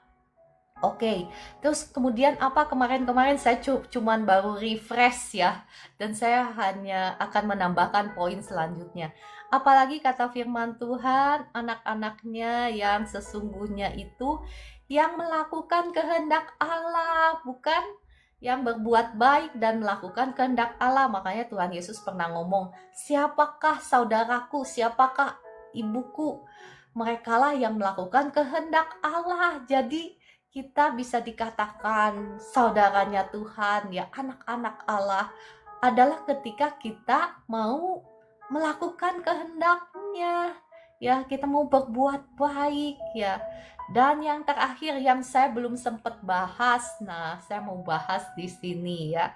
[SPEAKER 1] Oke, terus kemudian kemarin saya cuman baru refresh ya, dan saya hanya akan menambahkan poin selanjutnya. Apalagi kata firman Tuhan, anak-anaknya yang sesungguhnya itu yang melakukan kehendak Allah, bukan yang berbuat baik dan melakukan kehendak Allah. Makanya Tuhan Yesus pernah ngomong, siapakah saudaraku, siapakah ibuku? Merekalah yang melakukan kehendak Allah. Jadi kita bisa dikatakan saudaranya Tuhan, ya, anak-anak Allah adalah ketika kita mau melakukan kehendaknya, ya, kita mau berbuat baik, ya. Dan yang terakhir yang saya belum sempat bahas, nah saya mau bahas di sini, ya,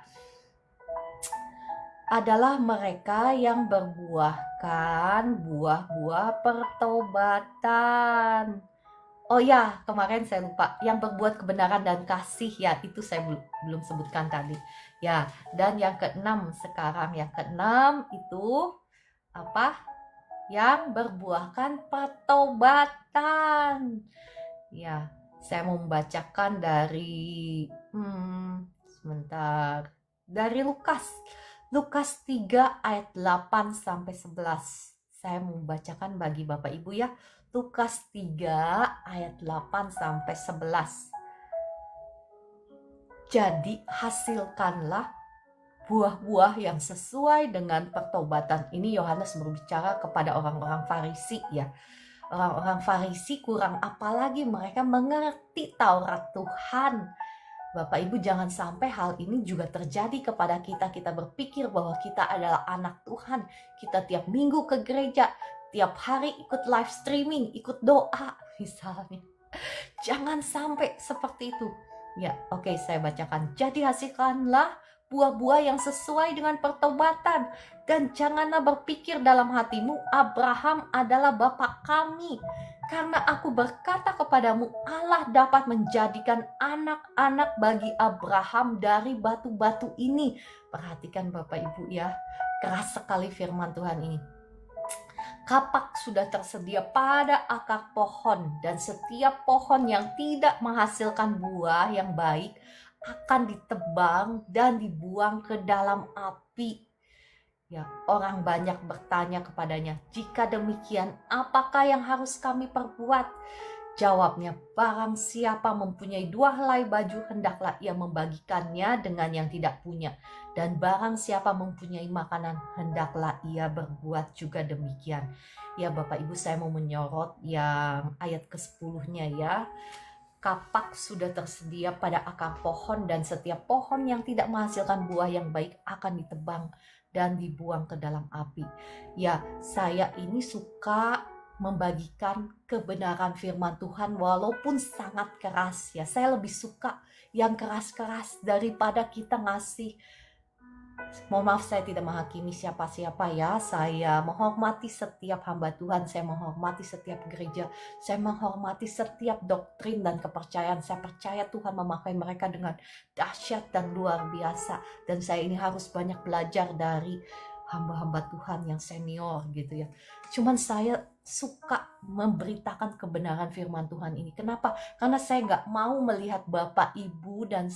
[SPEAKER 1] adalah mereka yang berbuahkan buah-buah pertobatan. Oh ya, kemarin saya lupa, yang berbuat kebenaran dan kasih, ya, itu saya belum sebutkan tadi. Ya, dan yang keenam sekarang, yang keenam itu apa? Yang berbuahkan pertobatan. Ya, saya mau membacakan dari sebentar. Dari Lukas 3 ayat 8 sampai 11. Saya mau membacakan bagi Bapak Ibu, ya. Lukas 3 ayat 8 sampai 11. Jadi hasilkanlah buah-buah yang sesuai dengan pertobatan. Ini Yohanes berbicara kepada orang-orang Farisi, ya. Orang-orang Farisi kurang apalagi mereka mengerti Taurat Tuhan. Bapak Ibu, jangan sampai hal ini juga terjadi kepada kita. Kita berpikir bahwa kita adalah anak Tuhan. Kita tiap minggu ke gereja, tiap hari ikut live streaming, ikut doa misalnya. Jangan sampai seperti itu. Ya, oke, saya bacakan. Jadi hasilkanlah buah-buah yang sesuai dengan pertobatan. Dan janganlah berpikir dalam hatimu, Abraham adalah bapa kami. Karena aku berkata kepadamu, Allah dapat menjadikan anak-anak bagi Abraham dari batu-batu ini. Perhatikan Bapak Ibu, ya. Keras sekali firman Tuhan ini. Kapak sudah tersedia pada akar pohon, dan setiap pohon yang tidak menghasilkan buah yang baik akan ditebang dan dibuang ke dalam api. Ya, orang banyak bertanya kepadanya, jika demikian, apakah yang harus kami perbuat? Jawabnya, barang siapa mempunyai 2 helai baju, hendaklah ia membagikannya dengan yang tidak punya. Dan barang siapa mempunyai makanan, hendaklah ia berbuat juga demikian. Ya Bapak Ibu, saya mau menyorot yang ayat ke-10-nya, ya. Kapak sudah tersedia pada akar pohon, dan setiap pohon yang tidak menghasilkan buah yang baik akan ditebang dan dibuang ke dalam api. Ya, saya ini suka membagikan kebenaran firman Tuhan walaupun sangat keras, ya. Saya lebih suka yang keras-keras daripada kita ngasih. Mohon maaf, saya tidak menghakimi siapa-siapa, ya. Saya menghormati setiap hamba Tuhan, saya menghormati setiap gereja, saya menghormati setiap doktrin dan kepercayaan. Saya percaya Tuhan memakai mereka dengan dahsyat dan luar biasa. Dan saya ini harus banyak belajar dari hamba-hamba Tuhan yang senior, gitu, ya. Cuman saya suka memberitakan kebenaran firman Tuhan ini. Kenapa? Karena saya nggak mau melihat Bapak, Ibu, dan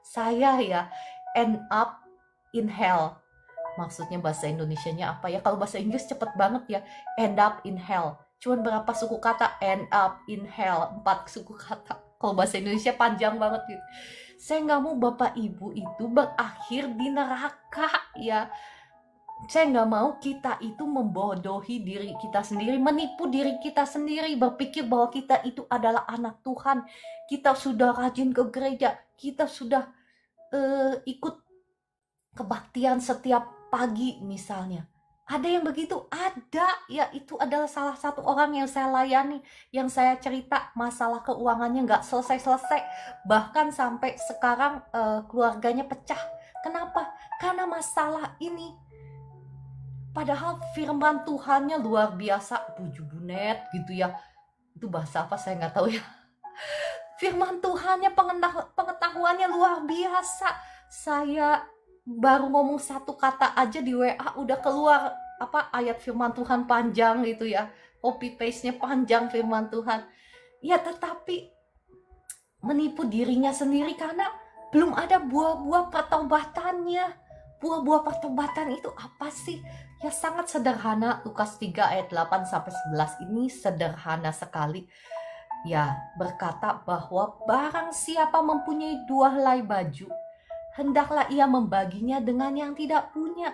[SPEAKER 1] saya, ya, end up in hell. Maksudnya bahasa Indonesianya apa, ya? Kalau bahasa Inggris cepet banget, ya. End up in hell. Cuman berapa suku kata? End up in hell. 4 suku kata. Kalau bahasa Indonesia panjang banget gitu. Saya nggak mau Bapak Ibu itu berakhir di neraka, ya. Saya nggak mau kita itu membodohi diri kita sendiri, menipu diri kita sendiri, berpikir bahwa kita itu adalah anak Tuhan. Kita sudah rajin ke gereja, kita sudah ikut kebaktian setiap pagi misalnya. Ada yang begitu? Ada, ya. Itu adalah salah satu orang yang saya layani, yang saya cerita masalah keuangannya nggak selesai-selesai. Bahkan sampai sekarang keluarganya pecah. Kenapa? Karena masalah ini. Padahal firman Tuhannya luar biasa, bujubunet gitu, ya. Itu bahasa apa saya nggak tahu, ya. Firman Tuhannya, pengetahuannya luar biasa. Saya baru ngomong 1 kata aja di WA udah keluar ayat firman Tuhan panjang gitu, ya. Copy paste-nya panjang firman Tuhan. Ya, tetapi menipu dirinya sendiri karena belum ada buah-buah pertobatannya. Buah-buah pertobatan itu apa sih? Ya, sangat sederhana. Lukas 3 ayat 8 sampai 11 ini sederhana sekali. ya berkata bahwa barang siapa mempunyai 2 helai baju, hendaklah ia membaginya dengan yang tidak punya.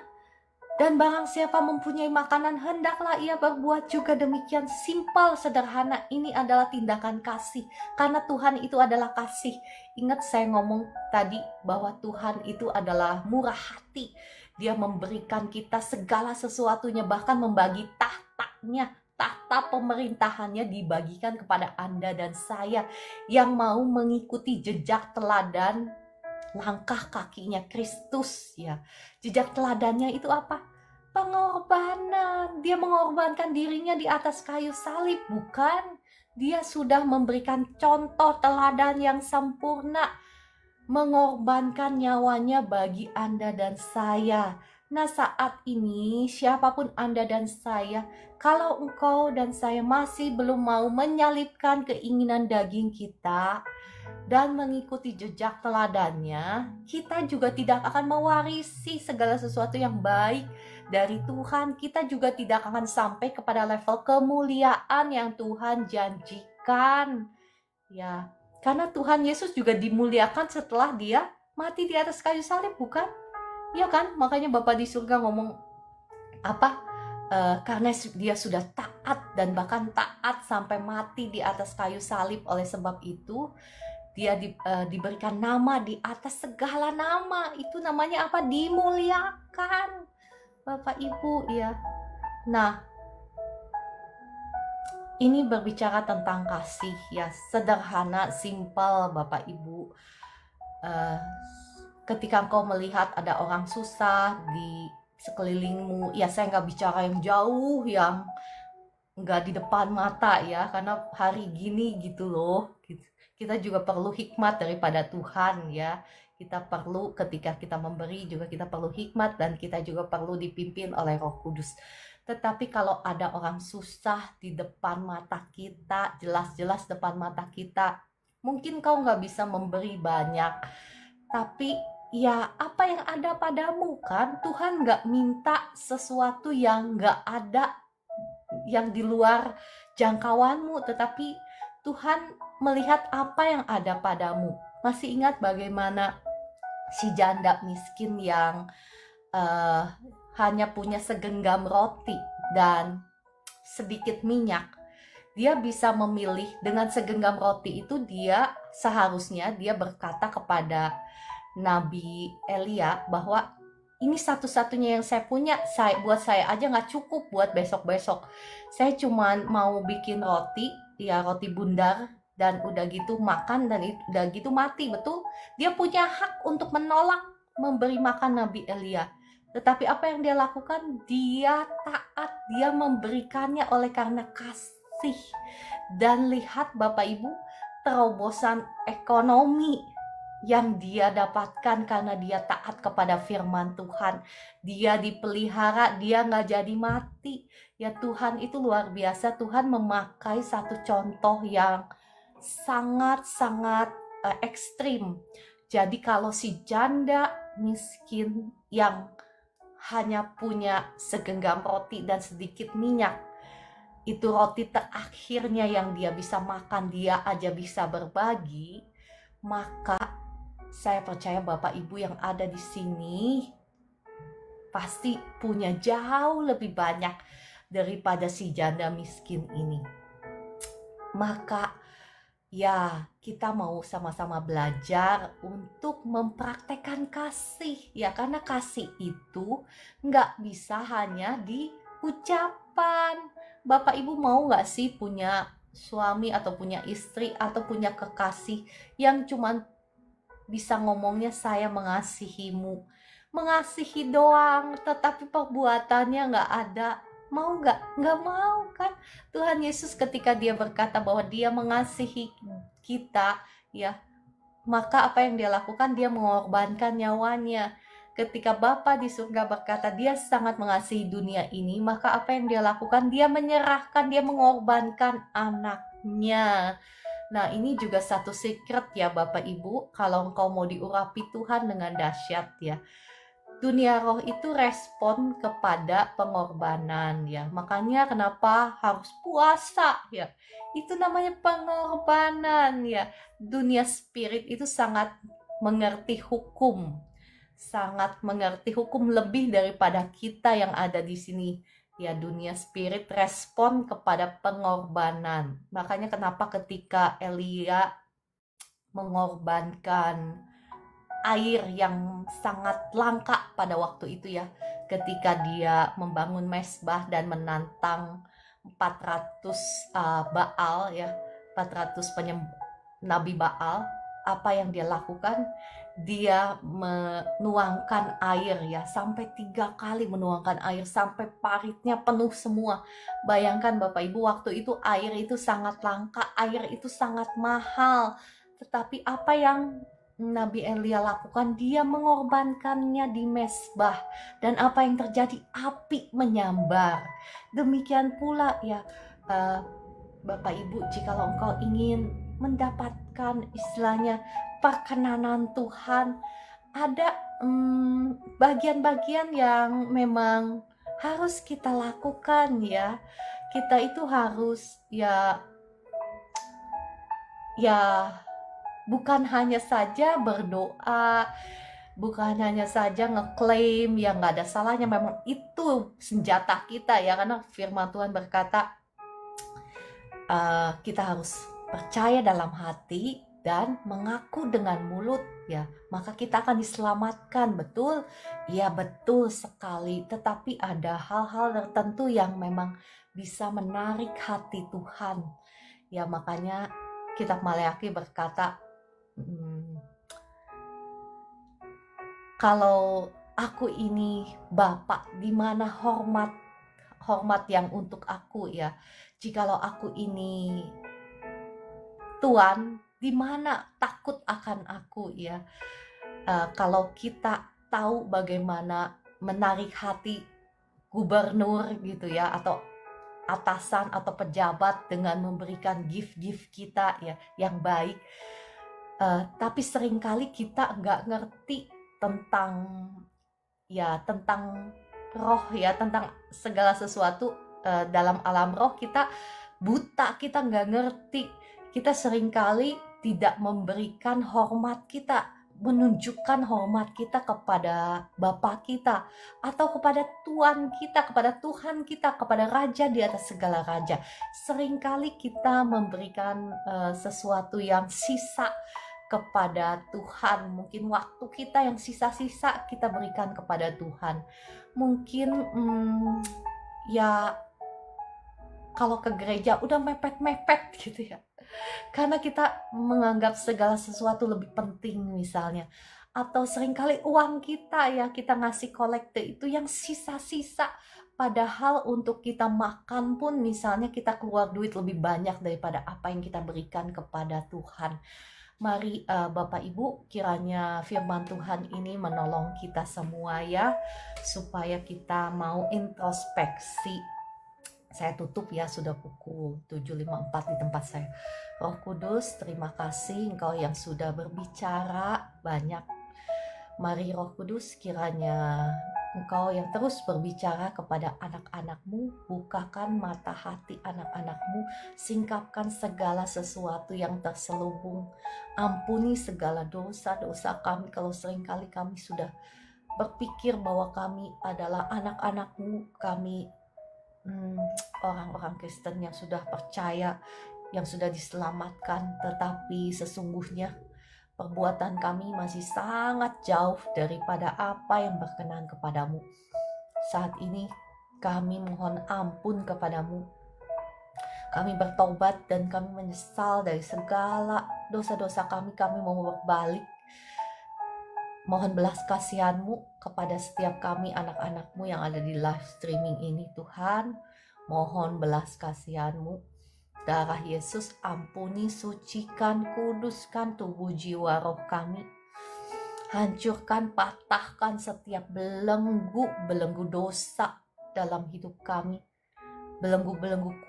[SPEAKER 1] Dan barang siapa mempunyai makanan, hendaklah ia berbuat juga demikian. Simpel, sederhana, ini adalah tindakan kasih. Karena Tuhan itu adalah kasih. Ingat saya ngomong tadi bahwa Tuhan itu adalah murah hati. Dia memberikan kita segala sesuatunya, bahkan membagi tahtanya. Tahta pemerintahannya dibagikan kepada Anda dan saya yang mau mengikuti jejak teladan langkah kakinya Kristus, ya. Jejak teladannya itu apa? Pengorbanan. Dia mengorbankan dirinya di atas kayu salib, bukan? Dia sudah memberikan contoh teladan yang sempurna, mengorbankan nyawanya bagi Anda dan saya. Nah, saat ini siapapun Anda dan saya, kalau engkau dan saya masih belum mau menyalipkan keinginan daging kita dan mengikuti jejak teladannya, kita juga tidak akan mewarisi segala sesuatu yang baik dari Tuhan. Kita juga tidak akan sampai kepada level kemuliaan yang Tuhan janjikan. Ya, karena Tuhan Yesus juga dimuliakan setelah dia mati di atas kayu salib, bukan? Ya kan? Makanya Bapa di surga ngomong apa? Karena dia sudah taat dan bahkan taat sampai mati di atas kayu salib, oleh sebab itu dia diberikan nama di atas segala nama. Itu namanya apa? Dimuliakan, Bapak Ibu, ya. Nah, ini berbicara tentang kasih, ya. Sederhana, simpel, Bapak Ibu. Ketika engkau melihat ada orang susah di sekelilingmu, ya saya nggak bicara yang jauh, yang nggak di depan mata, ya, karena hari gini gitu loh, kita juga perlu hikmat daripada Tuhan, ya. Kita perlu, ketika kita memberi juga kita perlu hikmat, dan kita juga perlu dipimpin oleh Roh Kudus. Tetapi kalau ada orang susah di depan mata kita, jelas-jelas depan mata kita, mungkin kau nggak bisa memberi banyak, tapi ya apa yang ada padamu, kan? Tuhan nggak minta sesuatu yang nggak ada, yang di luar jangkauanmu, tetapi Tuhan melihat apa yang ada padamu. Masih ingat bagaimana si janda miskin yang hanya punya segenggam roti dan sedikit minyak? Dia bisa memilih dengan segenggam roti itu. Dia seharusnya dia berkata kepada Nabi Elia bahwa ini satu-satunya yang saya punya, buat saya aja nggak cukup buat besok-besok. Saya cuma mau bikin roti, ya roti bundar, dan udah gitu makan, dan udah gitu mati. Betul, dia punya hak untuk menolak memberi makan Nabi Elia. Tetapi apa yang dia lakukan? Dia taat, dia memberikannya oleh karena kasih. Dan lihat Bapak Ibu, terobosan ekonomi yang dia dapatkan karena dia taat kepada firman Tuhan. Dia dipelihara, dia nggak jadi mati. Ya, Tuhan itu luar biasa. Tuhan memakai satu contoh yang sangat-sangat ekstrim. Jadi kalau si janda miskin yang hanya punya segenggam roti dan sedikit minyak, itu roti terakhirnya yang dia bisa makan, dia aja bisa berbagi, maka saya percaya Bapak Ibu yang ada di sini pasti punya jauh lebih banyak daripada si janda miskin ini. Maka ya, kita mau sama-sama belajar untuk mempraktekkan kasih, ya, karena kasih itu nggak bisa hanya di ucapan. Bapak Ibu mau nggak sih punya suami atau punya istri atau punya kekasih yang cuman bisa ngomongnya saya mengasihimu, mengasihi doang, tetapi perbuatannya nggak ada? Mau nggak? Nggak mau, kan? Tuhan Yesus ketika dia berkata bahwa dia mengasihi kita, ya, maka apa yang dia lakukan? Dia mengorbankan nyawanya. Ketika Bapa di surga berkata dia sangat mengasihi dunia ini, maka apa yang dia lakukan? Dia menyerahkan, dia mengorbankan anaknya. Nah, ini juga satu secret ya Bapak Ibu, kalau engkau mau diurapi Tuhan dengan dahsyat, ya. dunia roh itu respon kepada pengorbanan ya. Makanya kenapa harus puasa ya. Itu namanya pengorbanan ya. Dunia spirit itu sangat mengerti hukum. Sangat mengerti hukum lebih daripada kita yang ada di sini. Ya, dunia spirit respon kepada pengorbanan. Makanya kenapa ketika Elia mengorbankan air yang sangat langka pada waktu itu ya, ketika dia membangun mesbah dan menantang 400 Baal ya, 400 nabi Baal, apa yang dia lakukan? Dia menuangkan air ya, sampai 3 kali menuangkan air sampai paritnya penuh semua. Bayangkan Bapak Ibu, waktu itu air itu sangat langka, air itu sangat mahal. Tetapi apa yang Nabi Elia lakukan? Dia mengorbankannya di mesbah. Dan apa yang terjadi? Api menyambar. Demikian pula ya Bapak Ibu, jikalau engkau ingin mendapatkan istilahnya perkenanan Tuhan, ada bagian-bagian yang memang harus kita lakukan ya. Kita itu harus ya bukan hanya saja berdoa, bukan hanya saja ngeklaim yang nggak ada salahnya. Memang itu senjata kita ya, karena firman Tuhan berkata kita harus percaya dalam hati dan mengaku dengan mulut ya, maka kita akan diselamatkan. Betul? Ya, betul sekali. Tetapi ada hal-hal tertentu yang memang bisa menarik hati Tuhan ya. Makanya kitab Maleakhi berkata, kalau aku ini Bapa, di mana hormat yang untuk aku ya. Jikalau aku ini Tuhan, di mana takut akan aku ya. Kalau kita tahu bagaimana menarik hati gubernur gitu ya, atau atasan atau pejabat dengan memberikan gift kita ya yang baik, tapi seringkali kita nggak ngerti tentang roh ya, tentang segala sesuatu dalam alam roh. Kita buta, kita nggak ngerti. Kita seringkali tidak memberikan hormat kita, menunjukkan hormat kita kepada Bapa kita, atau kepada Tuhan kita, kepada Tuhan kita, kepada Raja di atas segala raja. Seringkali kita memberikan sesuatu yang sisa kepada Tuhan. Mungkin waktu kita yang sisa-sisa kita berikan kepada Tuhan. Mungkin ya kalau ke gereja udah mepet-mepet gitu ya, karena kita menganggap segala sesuatu lebih penting misalnya. Atau seringkali uang kita ya, kita ngasih kolekte itu yang sisa-sisa, padahal untuk kita makan pun misalnya kita keluar duit lebih banyak daripada apa yang kita berikan kepada Tuhan. Mari Bapak Ibu, kiranya firman Tuhan ini menolong kita semua ya, supaya kita mau introspeksi. Saya tutup ya, sudah pukul 7.54 di tempat saya. Roh Kudus, terima kasih Engkau yang sudah berbicara banyak. Mari Roh Kudus, kiranya Engkau yang terus berbicara kepada anak-anak-Mu, bukakan mata hati anak-anak-Mu, singkapkan segala sesuatu yang terselubung, ampuni segala dosa-dosa kami kalau seringkali kami sudah berpikir bahwa kami adalah anak-anak-Mu, kami orang-orang Kristen yang sudah percaya, yang sudah diselamatkan, tetapi sesungguhnya perbuatan kami masih sangat jauh daripada apa yang berkenan kepadamu. Saat ini kami mohon ampun kepadamu. Kami bertobat dan kami menyesal dari segala dosa-dosa kami. Kami mau berbalik. Mohon belas kasihan-Mu kepada setiap kami anak-anak-Mu yang ada di live streaming ini Tuhan. Mohon belas kasihan-Mu. Darah Yesus ampuni, sucikan, kuduskan tubuh jiwa roh kami. Hancurkan, patahkan setiap belenggu dosa dalam hidup kami. Belenggu-belenggu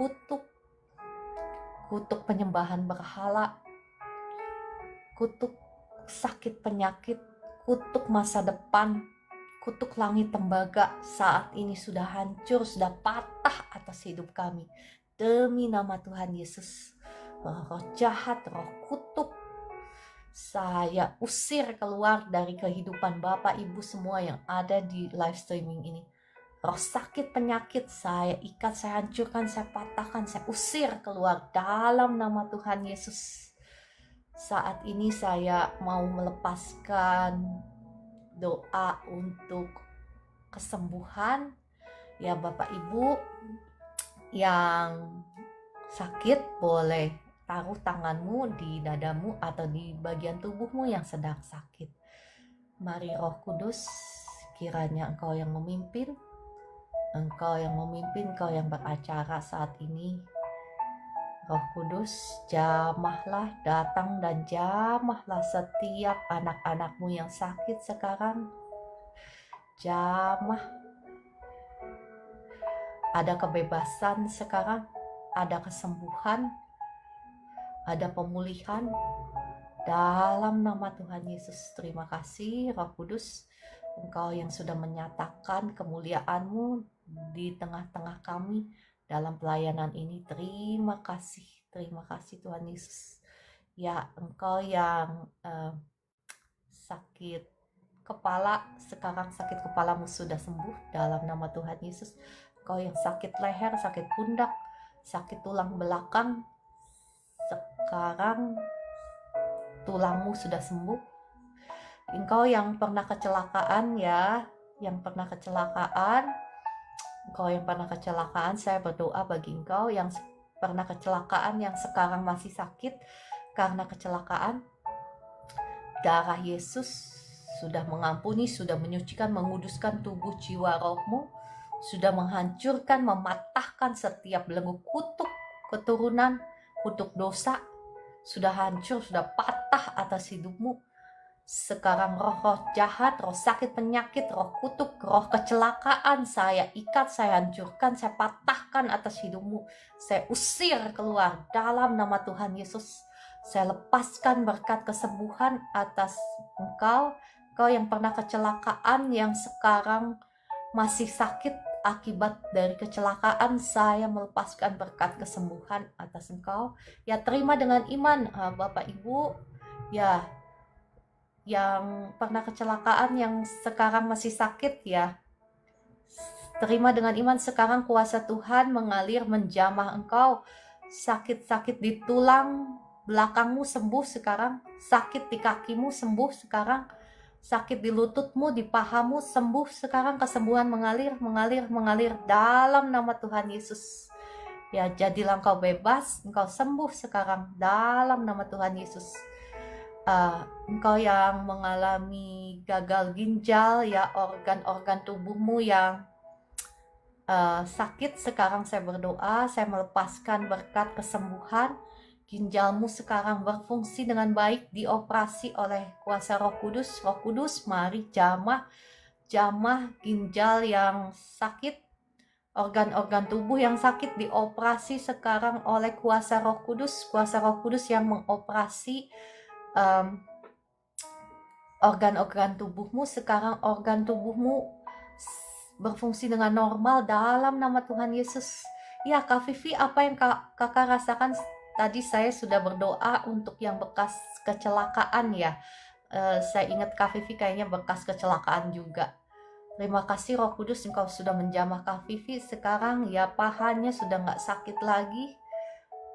[SPEAKER 1] kutuk penyembahan berhala, kutuk sakit penyakit, kutuk masa depan, kutuk langit tembaga saat ini sudah hancur, sudah patah atas hidup kami. Demi nama Tuhan Yesus, roh jahat, roh kutuk, saya usir keluar dari kehidupan Bapak Ibu semua yang ada di live streaming ini. Roh sakit penyakit saya ikat, saya hancurkan, saya patahkan, saya usir keluar dalam nama Tuhan Yesus. Saat ini saya mau melepaskan doa untuk kesembuhan ya. Bapak Ibu yang sakit boleh taruh tanganmu di dadamu atau di bagian tubuhmu yang sedang sakit. Mari Roh Kudus, kiranya Engkau yang memimpin, Engkau yang beracara saat ini. Roh Kudus, jamahlah, datang dan jamahlah setiap anak-anakmu yang sakit sekarang. Jamah. Ada kebebasan sekarang, ada kesembuhan, ada pemulihan dalam nama Tuhan Yesus. Terima kasih Roh Kudus, Engkau yang sudah menyatakan kemuliaan-Mu di tengah-tengah kami dalam pelayanan ini. Terima kasih Tuhan Yesus. Ya, Engkau yang sakit kepala, sekarang sakit kepalamu sudah sembuh dalam nama Tuhan Yesus. Engkau yang sakit leher, sakit pundak, sakit tulang belakang, sekarang tulangmu sudah sembuh. Engkau yang pernah kecelakaan ya, saya berdoa bagi engkau yang pernah kecelakaan, yang sekarang masih sakit karena kecelakaan. Darah Yesus sudah mengampuni, sudah menyucikan, menguduskan tubuh, jiwa, rohmu, sudah menghancurkan, mematahkan setiap belenggu kutuk keturunan, kutuk dosa, sudah hancur, sudah patah atas hidupmu. Sekarang roh-roh jahat, roh sakit penyakit, roh kutuk, roh kecelakaan, saya ikat, saya hancurkan, saya patahkan atas hidupmu. Saya usir keluar dalam nama Tuhan Yesus. Saya lepaskan berkat kesembuhan atas engkau yang pernah kecelakaan, yang sekarang masih sakit akibat dari kecelakaan. Saya melepaskan berkat kesembuhan atas engkau. Ya, terima dengan iman Bapak Ibu ya, yang pernah kecelakaan, yang sekarang masih sakit ya. Terima dengan iman, sekarang kuasa Tuhan mengalir menjamah engkau. Sakit-sakit di tulang belakangmu sembuh sekarang, sakit di kakimu sembuh sekarang, sakit di lututmu, di pahamu sembuh sekarang. Kesembuhan mengalir dalam nama Tuhan Yesus. Ya, jadilah engkau bebas, engkau sembuh sekarang dalam nama Tuhan Yesus. Engkau yang mengalami gagal ginjal ya, organ-organ tubuhmu yang sakit, sekarang saya berdoa, saya melepaskan berkat kesembuhan. Ginjalmu sekarang berfungsi dengan baik, dioperasi oleh kuasa Roh Kudus. Roh Kudus, mari jamah ginjal yang sakit, organ-organ tubuh yang sakit dioperasi sekarang oleh kuasa Roh Kudus. Kuasa Roh Kudus yang mengoperasi organ-organ tubuhmu. Sekarang organ tubuhmu berfungsi dengan normal dalam nama Tuhan Yesus. Ya, Kak Vivi, apa yang kakak rasakan tadi? Saya sudah berdoa untuk yang bekas kecelakaan ya. Saya ingat Kak Vivi kayaknya bekas kecelakaan juga. Terima kasih Roh Kudus, engkau sudah menjamah Kak Vivi. Sekarang ya, pahanya sudah nggak sakit lagi,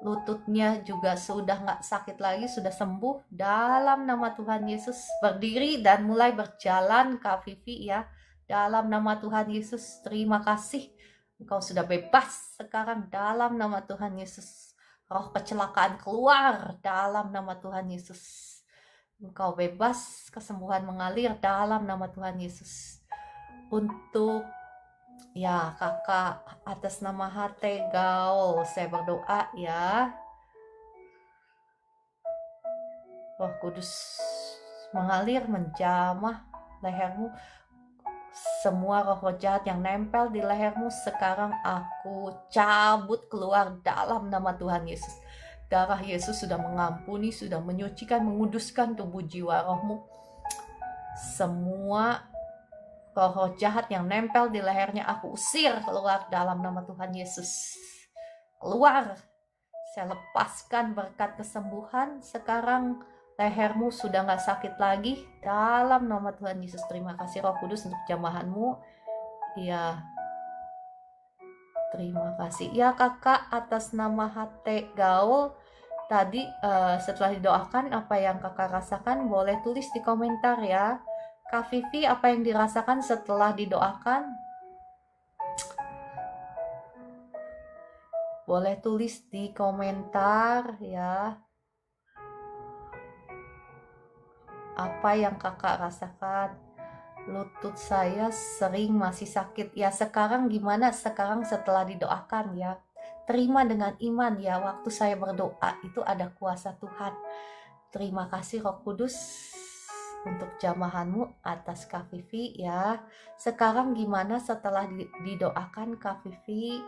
[SPEAKER 1] lututnya juga sudah nggak sakit lagi, sudah sembuh dalam nama Tuhan Yesus. Berdiri dan mulai berjalan Kak Vivi ya, dalam nama Tuhan Yesus. Terima kasih, engkau sudah bebas sekarang dalam nama Tuhan Yesus. Roh kecelakaan keluar dalam nama Tuhan Yesus. Engkau bebas, kesembuhan mengalir dalam nama Tuhan Yesus. Untuk ya kakak atas nama Hate Gaul, saya berdoa ya, Roh Kudus mengalir menjamah lehermu. Semua roh jahat yang nempel di lehermu sekarang aku cabut keluar dalam nama Tuhan Yesus. Darah Yesus sudah mengampuni, sudah menyucikan, menguduskan tubuh jiwa rohmu. Semua roh jahat yang nempel di lehernya aku usir keluar dalam nama Tuhan Yesus. Keluar. Saya lepaskan berkat kesembuhan. Sekarang lehermu sudah gak sakit lagi. Dalam nama Tuhan Yesus. Terima kasih Roh Kudus untuk jamahanmu. Ya, terima kasih. Ya kakak, atas nama HT Gaul. Tadi setelah didoakan, apa yang kakak rasakan boleh tulis di komentar ya. Kak Vivi, apa yang dirasakan setelah didoakan? Boleh tulis di komentar ya. Apa yang kakak rasakan? Lutut saya sering masih sakit. Ya sekarang gimana? Sekarang setelah didoakan ya. Terima dengan iman ya. Waktu saya berdoa itu ada kuasa Tuhan. Terima kasih Roh Kudus untuk jamahanmu atas Kak Vivi ya. Sekarang gimana setelah didoakan Kak Vivi?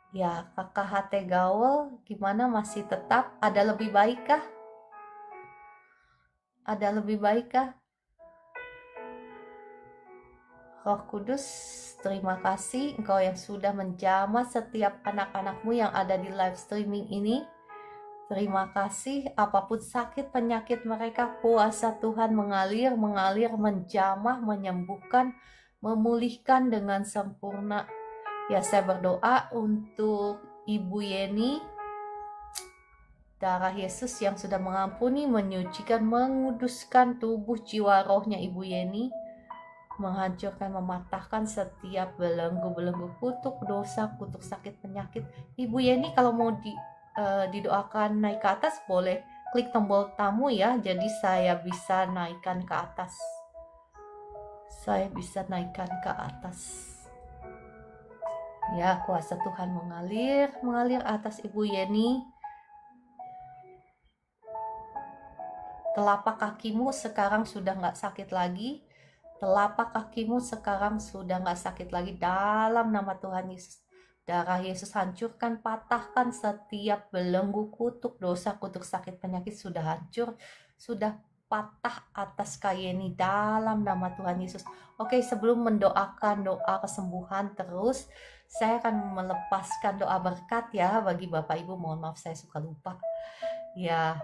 [SPEAKER 1] Ya kakak HT Gaul gimana, masih tetap ada lebih baik kah? Ada lebih baik kah? Roh Kudus, terima kasih Engkau yang sudah menjamah setiap anak-anakmu yang ada di live streaming ini. Terima kasih, apapun sakit penyakit mereka, kuasa Tuhan mengalir, menjamah, menyembuhkan, memulihkan dengan sempurna. Ya saya berdoa untuk Ibu Yeni, darah Yesus yang sudah mengampuni, menyucikan, menguduskan tubuh jiwa rohnya Ibu Yeni, menghancurkan, mematahkan setiap belenggu-belenggu kutuk dosa, kutuk sakit penyakit. Ibu Yeni kalau mau didoakan naik ke atas boleh klik tombol tamu ya, jadi saya bisa naikkan ke atas. Saya bisa naikkan ke atas. Ya kuasa Tuhan mengalir atas Ibu Yeni. Telapak kakimu sekarang sudah nggak sakit lagi. Telapak kakimu sekarang sudah nggak sakit lagi dalam nama Tuhan Yesus. Darah Yesus hancurkan, patahkan setiap belenggu kutuk dosa, kutuk sakit penyakit sudah hancur, sudah patah atas Kak Yeni dalam nama Tuhan Yesus. Oke, sebelum mendoakan doa kesembuhan terus, saya akan melepaskan doa berkat ya bagi Bapak Ibu. Mohon maaf saya suka lupa. Ya,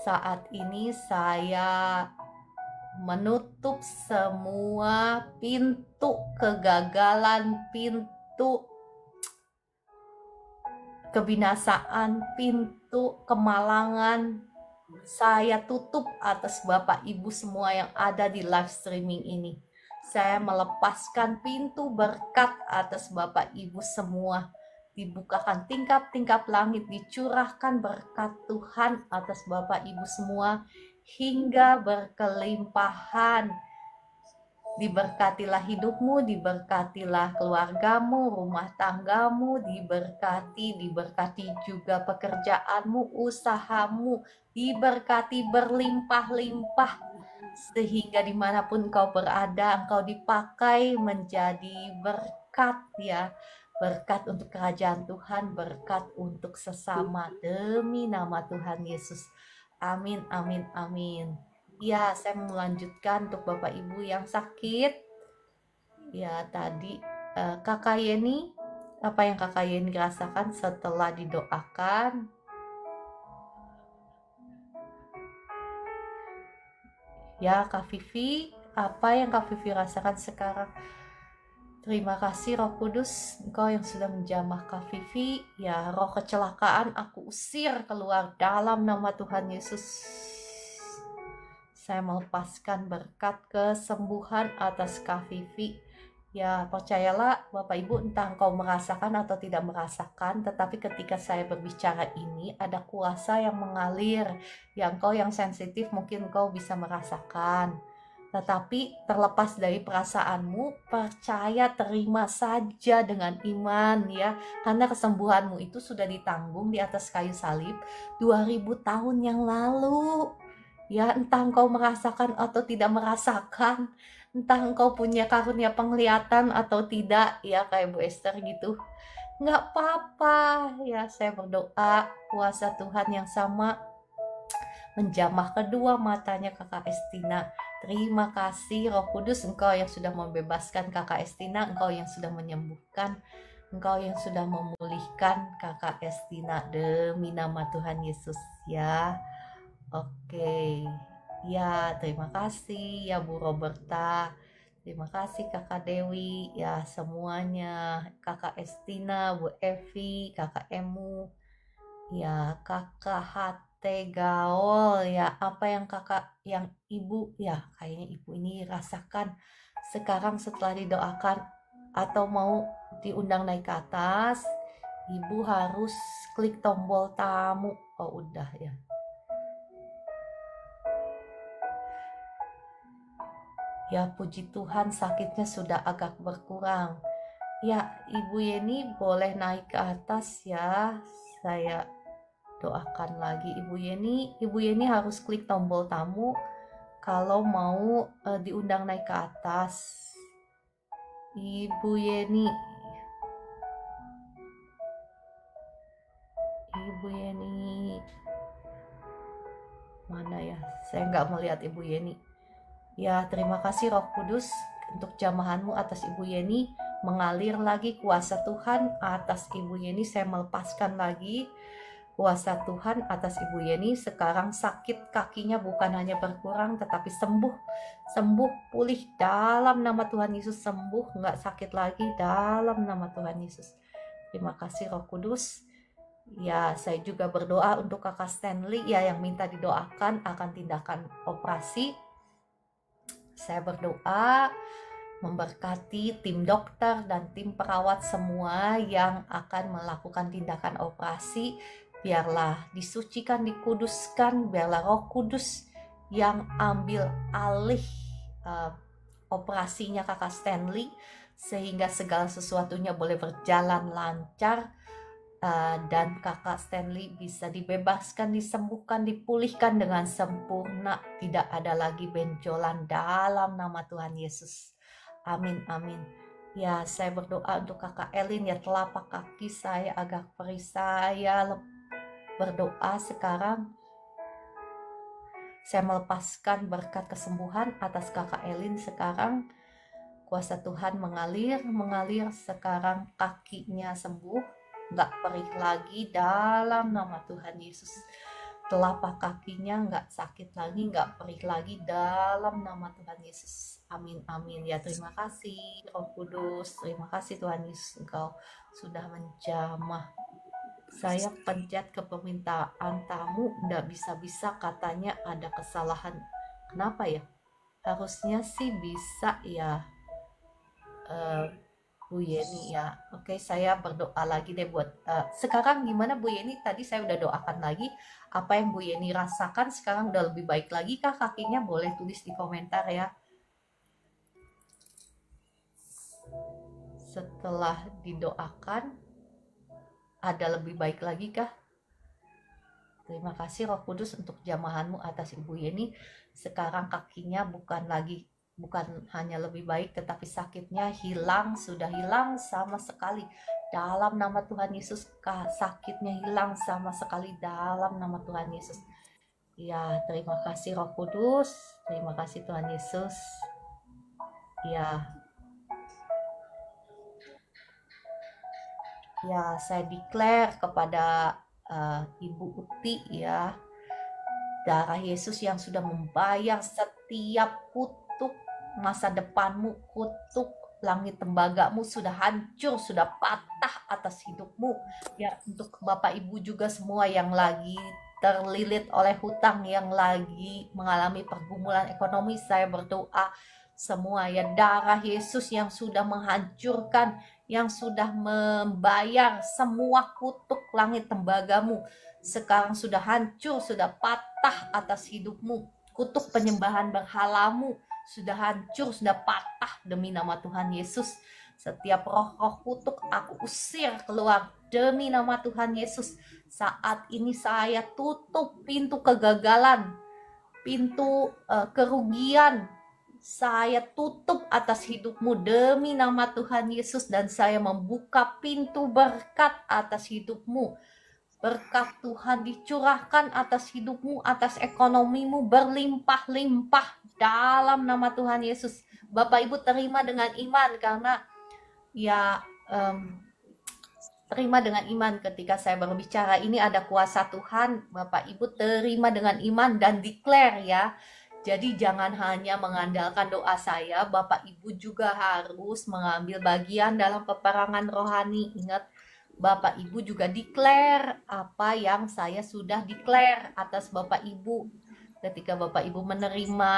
[SPEAKER 1] saat ini saya menutup semua pintu kegagalan, pintu kebinasaan, pintu kemalangan. Saya tutup atas Bapak Ibu semua yang ada di live streaming ini. Saya melepaskan pintu berkat atas Bapak Ibu semua. Dibukakan tingkap-tingkap langit, dicurahkan berkat Tuhan atas Bapak Ibu semua hingga berkelimpahan. Diberkatilah hidupmu, diberkatilah keluargamu, rumah tanggamu, diberkati juga pekerjaanmu, usahamu, diberkati berlimpah-limpah, sehingga dimanapun engkau berada, engkau dipakai menjadi berkat ya. Berkat untuk kerajaan Tuhan, berkat untuk sesama, demi nama Tuhan Yesus. Amin, amin, amin. Ya, saya melanjutkan untuk Bapak Ibu yang sakit. Ya, tadi Kakak Yeni, apa yang Kakak Yeni rasakan setelah didoakan? Ya, Kak Vivi, apa yang Kak Vivi rasakan sekarang? Terima kasih Roh Kudus, Engkau yang sudah menjamah Kak Vivi. Ya, roh kecelakaan aku usir keluar dalam nama Tuhan Yesus. Saya melepaskan berkat kesembuhan atas Kak Vivi. Ya, percayalah Bapak Ibu, entah engkau merasakan atau tidak merasakan, tetapi ketika saya berbicara ini ada kuasa yang mengalir. Ya, engkau yang sensitif mungkin engkau bisa merasakan. Tetapi terlepas dari perasaanmu, percaya, terima saja dengan iman ya. Karena kesembuhanmu itu sudah ditanggung di atas kayu salib 2000 tahun yang lalu. Ya, entah engkau merasakan atau tidak merasakan, entah engkau punya karunia penglihatan atau tidak, ya kayak Bu Esther gitu. Nggak apa-apa, ya saya berdoa kuasa Tuhan yang sama menjamah kedua matanya Kakak Estina. Terima kasih Roh Kudus, Engkau yang sudah membebaskan Kakak Estina, Engkau yang sudah menyembuhkan, Engkau yang sudah memulihkan Kakak Estina demi nama Tuhan Yesus ya. Oke. Ya, terima kasih ya Bu Roberta. Terima kasih Kakak Dewi ya semuanya. Kakak Estina, Bu Evi, Kakak Emu. Ya, Kakak HT Gaul ya, apa yang Kakak, yang Ibu ya, kayaknya Ibu ini rasakan sekarang setelah didoakan atau mau diundang naik ke atas, Ibu harus klik tombol tamu. Oh, udah ya. Ya, puji Tuhan sakitnya sudah agak berkurang. Ya, Ibu Yeni boleh naik ke atas ya. Saya doakan lagi Ibu Yeni. Ibu Yeni harus klik tombol tamu kalau mau diundang naik ke atas. Ibu Yeni. Ibu Yeni. Mana ya? Saya nggak melihat Ibu Yeni. Ya, terima kasih Roh Kudus untuk jamahanmu atas Ibu Yeni. Mengalir lagi kuasa Tuhan atas Ibu Yeni. Saya melepaskan lagi kuasa Tuhan atas Ibu Yeni. Sekarang sakit kakinya bukan hanya berkurang tetapi sembuh. Sembuh, pulih dalam nama Tuhan Yesus. Sembuh, nggak sakit lagi dalam nama Tuhan Yesus. Terima kasih Roh Kudus. Ya, saya juga berdoa untuk Kakak Stanley ya yang minta didoakan akan tindakan operasi. Saya berdoa memberkati tim dokter dan tim perawat semua yang akan melakukan tindakan operasi. Biarlah disucikan, dikuduskan, biarlah Roh Kudus yang ambil alih operasinya Kakak Stanley, sehingga segala sesuatunya boleh berjalan lancar. Dan Kakak Stanley bisa dibebaskan, disembuhkan, dipulihkan dengan sempurna. Tidak ada lagi benjolan dalam nama Tuhan Yesus. Amin, amin. Ya, saya berdoa untuk Kakak Elin ya, telapak kaki saya agak perih. Saya berdoa sekarang. Saya melepaskan berkat kesembuhan atas Kakak Elin sekarang. Kuasa Tuhan mengalir sekarang, kakinya sembuh. Nggak perih lagi dalam nama Tuhan Yesus. Telapak kakinya nggak sakit lagi, nggak perih lagi dalam nama Tuhan Yesus. Amin, amin. Ya, terima kasih Roh Kudus. Terima kasih Tuhan Yesus, Engkau sudah menjamah. Saya pencet ke permintaan tamu, nggak bisa-bisa, katanya ada kesalahan. Kenapa ya? Harusnya sih bisa ya. Bu Yeni ya. Oke, saya berdoa lagi deh buat sekarang gimana Bu Yeni? Tadi saya udah doakan lagi. Apa yang Bu Yeni rasakan sekarang udah lebih baik lagi kah kakinya? Boleh tulis di komentar ya. Setelah didoakan ada lebih baik lagi kah? Terima kasih Roh Kudus untuk jamahanmu atas Ibu Yeni. Sekarang kakinya bukan hanya lebih baik, tetapi sakitnya hilang, sudah hilang sama sekali. Dalam nama Tuhan Yesus, sakitnya hilang sama sekali dalam nama Tuhan Yesus. Ya, terima kasih Roh Kudus. Terima kasih Tuhan Yesus. Ya. Ya, saya declare kepada Ibu Uti ya, darah Yesus yang sudah membayar setiap kutuk masa depanmu, kutuk langit tembagamu sudah hancur, sudah patah atas hidupmu. Ya, untuk Bapak Ibu juga semua yang lagi terlilit oleh hutang, yang lagi mengalami pergumulan ekonomi, saya berdoa semua ya, darah Yesus yang sudah menghancurkan, yang sudah membayar semua kutuk langit tembagamu, sekarang sudah hancur, sudah patah atas hidupmu. Kutuk penyembahan berhalamu sudah hancur, sudah patah demi nama Tuhan Yesus. Setiap roh-roh kutuk aku usir keluar demi nama Tuhan Yesus. Saat ini saya tutup pintu kegagalan, pintu kerugian. Saya tutup atas hidupmu demi nama Tuhan Yesus, dan saya membuka pintu berkat atas hidupmu. Berkat Tuhan dicurahkan atas hidupmu, atas ekonomimu berlimpah-limpah dalam nama Tuhan Yesus. Bapak Ibu terima dengan iman, karena ya terima dengan iman ketika saya berbicara ini ada kuasa Tuhan. Bapak Ibu terima dengan iman dan declare ya. Jadi jangan hanya mengandalkan doa saya, Bapak Ibu juga harus mengambil bagian dalam peperangan rohani. Ingat, Bapak Ibu juga declare apa yang saya sudah declare atas Bapak Ibu. Ketika Bapak Ibu menerima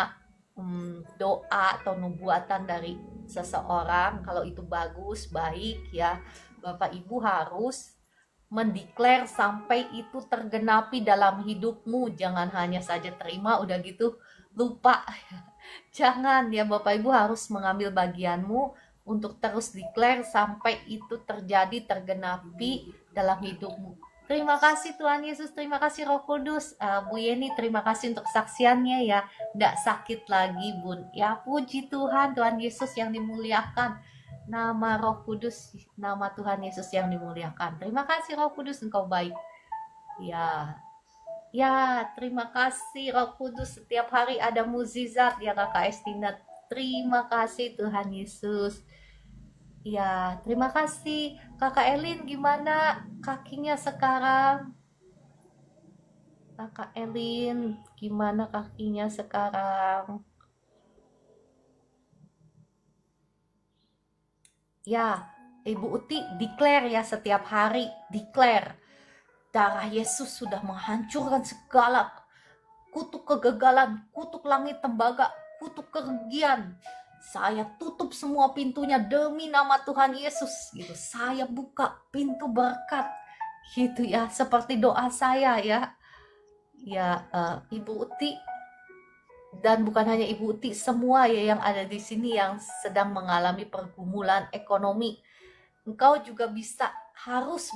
[SPEAKER 1] doa atau nubuatan dari seseorang, kalau itu bagus, baik ya, Bapak Ibu harus mendeklar sampai itu tergenapi dalam hidupmu. Jangan hanya saja terima udah gitu lupa. Jangan ya, Bapak Ibu harus mengambil bagianmu untuk terus declare sampai itu terjadi, tergenapi dalam hidupmu. Terima kasih Tuhan Yesus, terima kasih Roh Kudus. Bu Yeni, terima kasih untuk saksiannya ya. Nggak sakit lagi Bun. Ya puji Tuhan, Tuhan Yesus yang dimuliakan. Nama Roh Kudus, nama Tuhan Yesus yang dimuliakan. Terima kasih Roh Kudus, Engkau baik. Ya, terima kasih Roh Kudus, setiap hari ada mukjizat ya Kakak Estina. Terima kasih Tuhan Yesus. Ya, terima kasih. Kakak Elin, gimana kakinya sekarang? Kakak Elin, gimana kakinya sekarang? Ya, Ibu Uti declare ya setiap hari, declare. Darah Yesus sudah menghancurkan segala kutuk kegagalan, kutuk langit tembaga, kutuk kerugian. Saya tutup semua pintunya demi nama Tuhan Yesus. Gitu. Saya buka pintu berkat. Gitu ya, seperti doa saya ya. Ya, Ibu Uti, dan bukan hanya Ibu Uti, semua ya yang ada di sini yang sedang mengalami pergumulan ekonomi. Engkau juga bisa, harus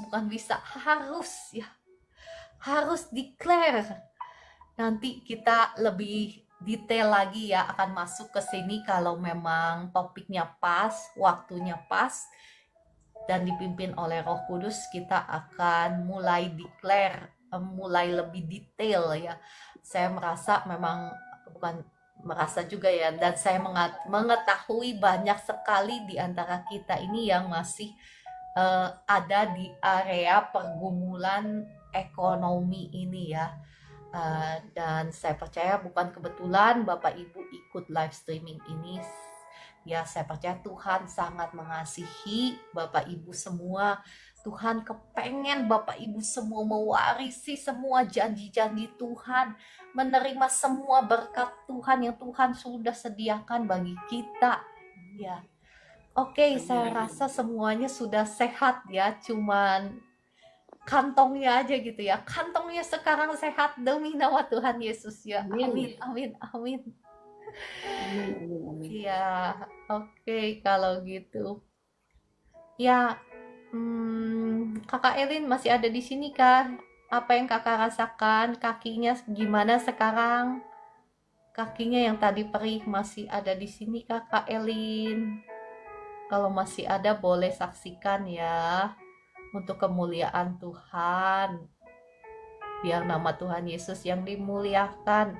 [SPEAKER 1] ya. Harus declare. Nanti kita lebih detail lagi ya, akan masuk ke sini kalau memang topiknya pas, waktunya pas, dan dipimpin oleh Roh Kudus. Kita akan mulai declare, mulai lebih detail ya. Saya merasa memang, bukan merasa juga ya, dan saya mengetahui banyak sekali di antara kita ini yang masih ada di area pergumulan ekonomi ini ya. Dan saya percaya bukan kebetulan Bapak Ibu ikut live streaming ini ya. Saya percaya Tuhan sangat mengasihi Bapak Ibu semua. Tuhan kepengen Bapak Ibu semua mewarisi semua janji-janji Tuhan, menerima semua berkat Tuhan yang Tuhan sudah sediakan bagi kita ya. Oke, saya rasa semuanya sudah sehat ya, cuman kantongnya aja gitu ya. Kantongnya sekarang sehat demi nama Tuhan Yesus ya. Amin, amin, amin. Ya, oke kalau gitu. Ya, Kakak Elin masih ada di sini kan? Apa yang Kakak rasakan? Kakinya gimana sekarang? Kakinya yang tadi perih masih ada di sini Kakak Elin? Kalau masih ada boleh saksikan ya, untuk kemuliaan Tuhan. Biar nama Tuhan Yesus yang dimuliakan.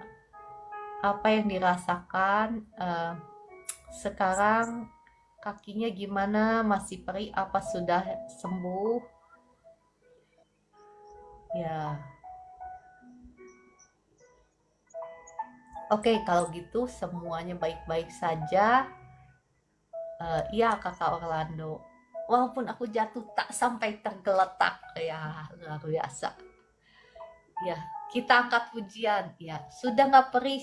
[SPEAKER 1] Apa yang dirasakan sekarang, kakinya gimana? Masih perih apa sudah sembuh? Ya. Oke, kalau gitu semuanya baik-baik saja. Iya Kakak Orlando, walaupun aku jatuh tak sampai tergeletak ya, luar biasa ya. Kita angkat pujian ya, sudah nggak perih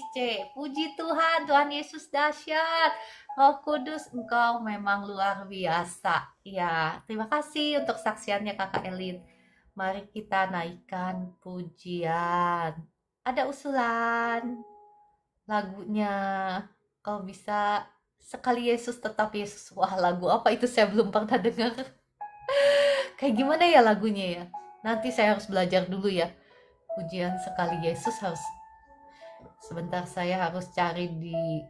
[SPEAKER 1] puji Tuhan. Tuhan Yesus dahsyat, Roh Kudus Engkau memang luar biasa ya. Terima kasih untuk saksiannya Kakak Elin. Mari kita naikkan pujian. Ada usulan lagunya, kalau bisa sekali Yesus tetap Yesus. Wah, lagu apa itu, saya belum pernah dengar. Kayak gimana ya lagunya ya? Nanti saya harus belajar dulu ya. Pujian sekali Yesus harus. Sebentar, saya harus cari di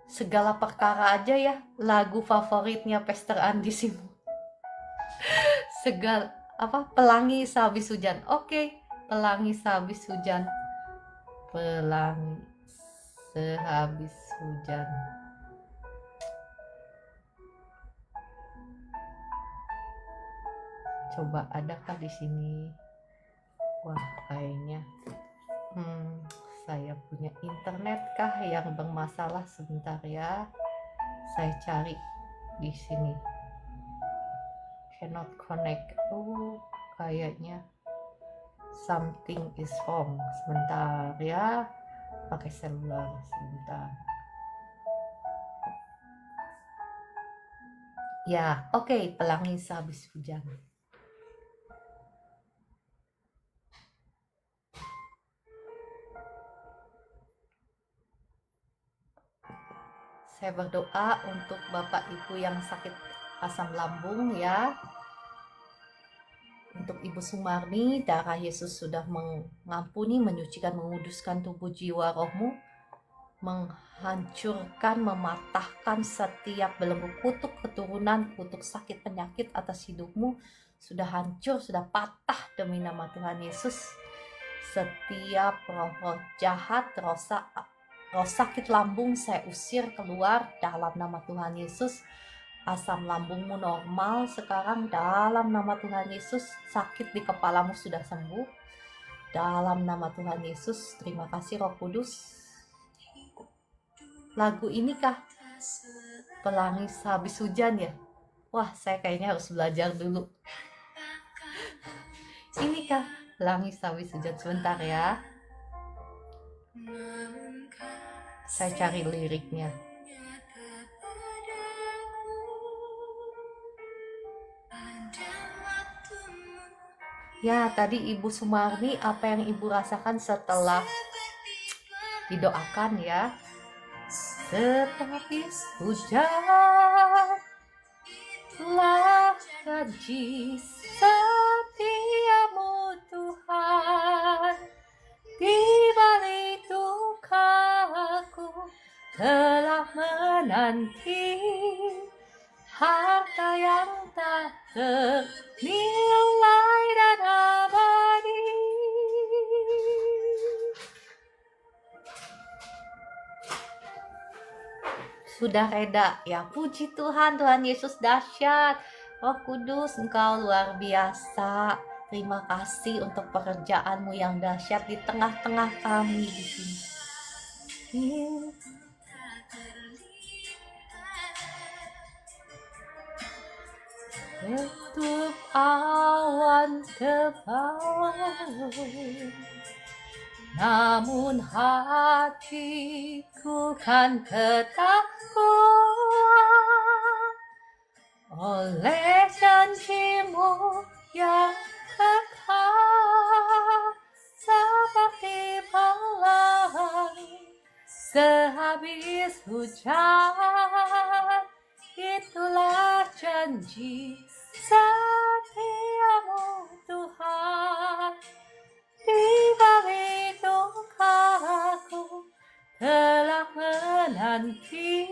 [SPEAKER 1] segala perkara aja ya. Lagu favoritnya Pastor Andi Simu. Pelangi sehabis hujan. Oke, pelangi sehabis hujan. Pelangi sehabis hujan. Coba adakah di sini? Wah, kayaknya saya punya internet kah yang bermasalah? Sebentar ya. Saya cari di sini. Cannot connect. Oh, kayaknya something is wrong. Sebentar ya. Pakai seluler sebentar. Ya, oke, pelangi sehabis hujan. Saya berdoa untuk Bapak Ibu yang sakit asam lambung ya. Untuk Ibu Sumarni, darah Yesus sudah mengampuni, menyucikan, menguduskan tubuh, jiwa, rohmu, menghancurkan, mematahkan setiap belenggu, kutuk keturunan, kutuk sakit penyakit atas hidupmu, sudah hancur, sudah patah demi nama Tuhan Yesus. Setiap roh jahat, roh sakit lambung saya usir keluar dalam nama Tuhan Yesus. Asam lambungmu normal sekarang dalam nama Tuhan Yesus. Sakit di kepalamu sudah sembuh dalam nama Tuhan Yesus. Terima kasih Roh Kudus. Lagu ini kah pelangi sehabis hujan ya? Wah, saya kayaknya harus belajar dulu. Ini kah pelangi sehabis hujan? Sebentar ya, saya cari liriknya. Ya, tadi Ibu Sumarni, apa yang Ibu rasakan setelah didoakan ya? Sehabis hujan telah janji setiamu Tuhan, di balik dukaku telah menanti harta yang tak ternilai dan abadi. Sudah reda ya, puji Tuhan. Tuhan Yesus dahsyat. Roh Kudus, Engkau luar biasa. Terima kasih untuk pekerjaanmu yang dahsyat di tengah-tengah kami di sini. Tutup awan tebal, namun hatiku kan tetap kuat oleh janjimu yang kekal, seperti pelangi sehabis hujan. Itulah janji setiamu Tuhan, di balik dukaku telah menanti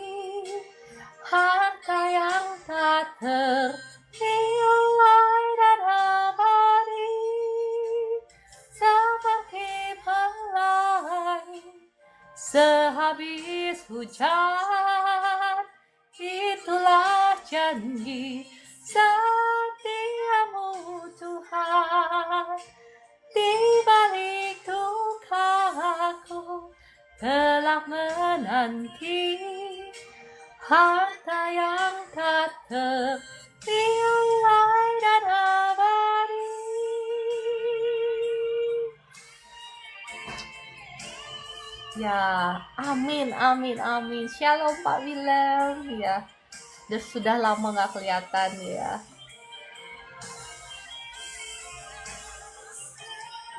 [SPEAKER 1] harta yang tak ternilai dan abadi, seperti pelangi sehabis hujan. Itulah janji setiamu Tuhan, di balik dukaku telah menanti harta yang tak ternilai dan abadi. Ya, amin, amin, amin. Shalom Pak Willem ya. Sudah lama gak kelihatan ya.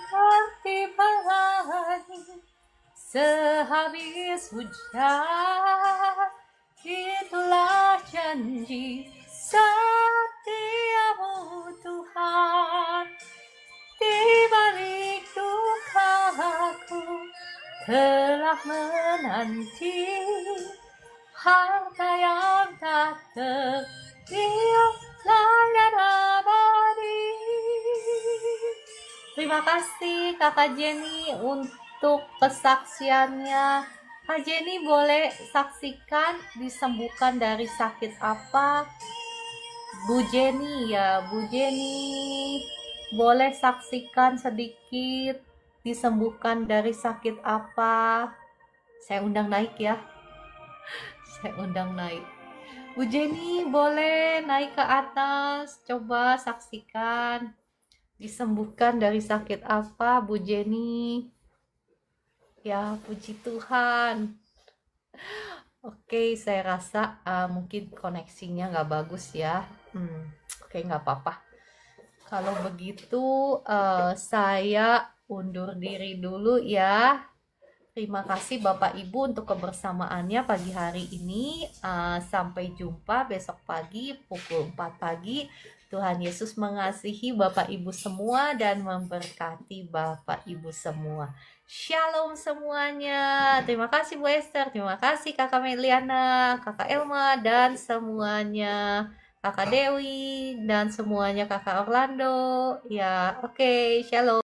[SPEAKER 1] Seperti pelangi sehabis hujan, itulah janji setiamu Tuhan, di balik dukaku telah menanti harta yang tak ternilai dan abadi. Terima kasih Kakak Jenny untuk untuk kesaksiannya. Kak Jenny boleh saksikan disembuhkan dari sakit apa? Bu Jenny ya, Bu Jenny boleh saksikan sedikit disembuhkan dari sakit apa? Saya undang naik ya. Saya undang naik. Bu Jenny boleh naik ke atas, coba saksikan disembuhkan dari sakit apa Bu Jenny. Ya puji Tuhan. Oke, saya rasa mungkin koneksinya nggak bagus ya. Oke, nggak apa-apa. Kalau begitu saya undur diri dulu ya. Terima kasih Bapak Ibu untuk kebersamaannya pagi hari ini. Sampai jumpa besok pagi pukul 4 pagi. Tuhan Yesus mengasihi Bapak Ibu semua dan memberkati Bapak Ibu semua. Shalom semuanya. Terima kasih Bu Esther, terima kasih Kakak Meliana, Kakak Elma dan semuanya. Kakak Dewi dan semuanya, Kakak Orlando. Ya, oke, shalom.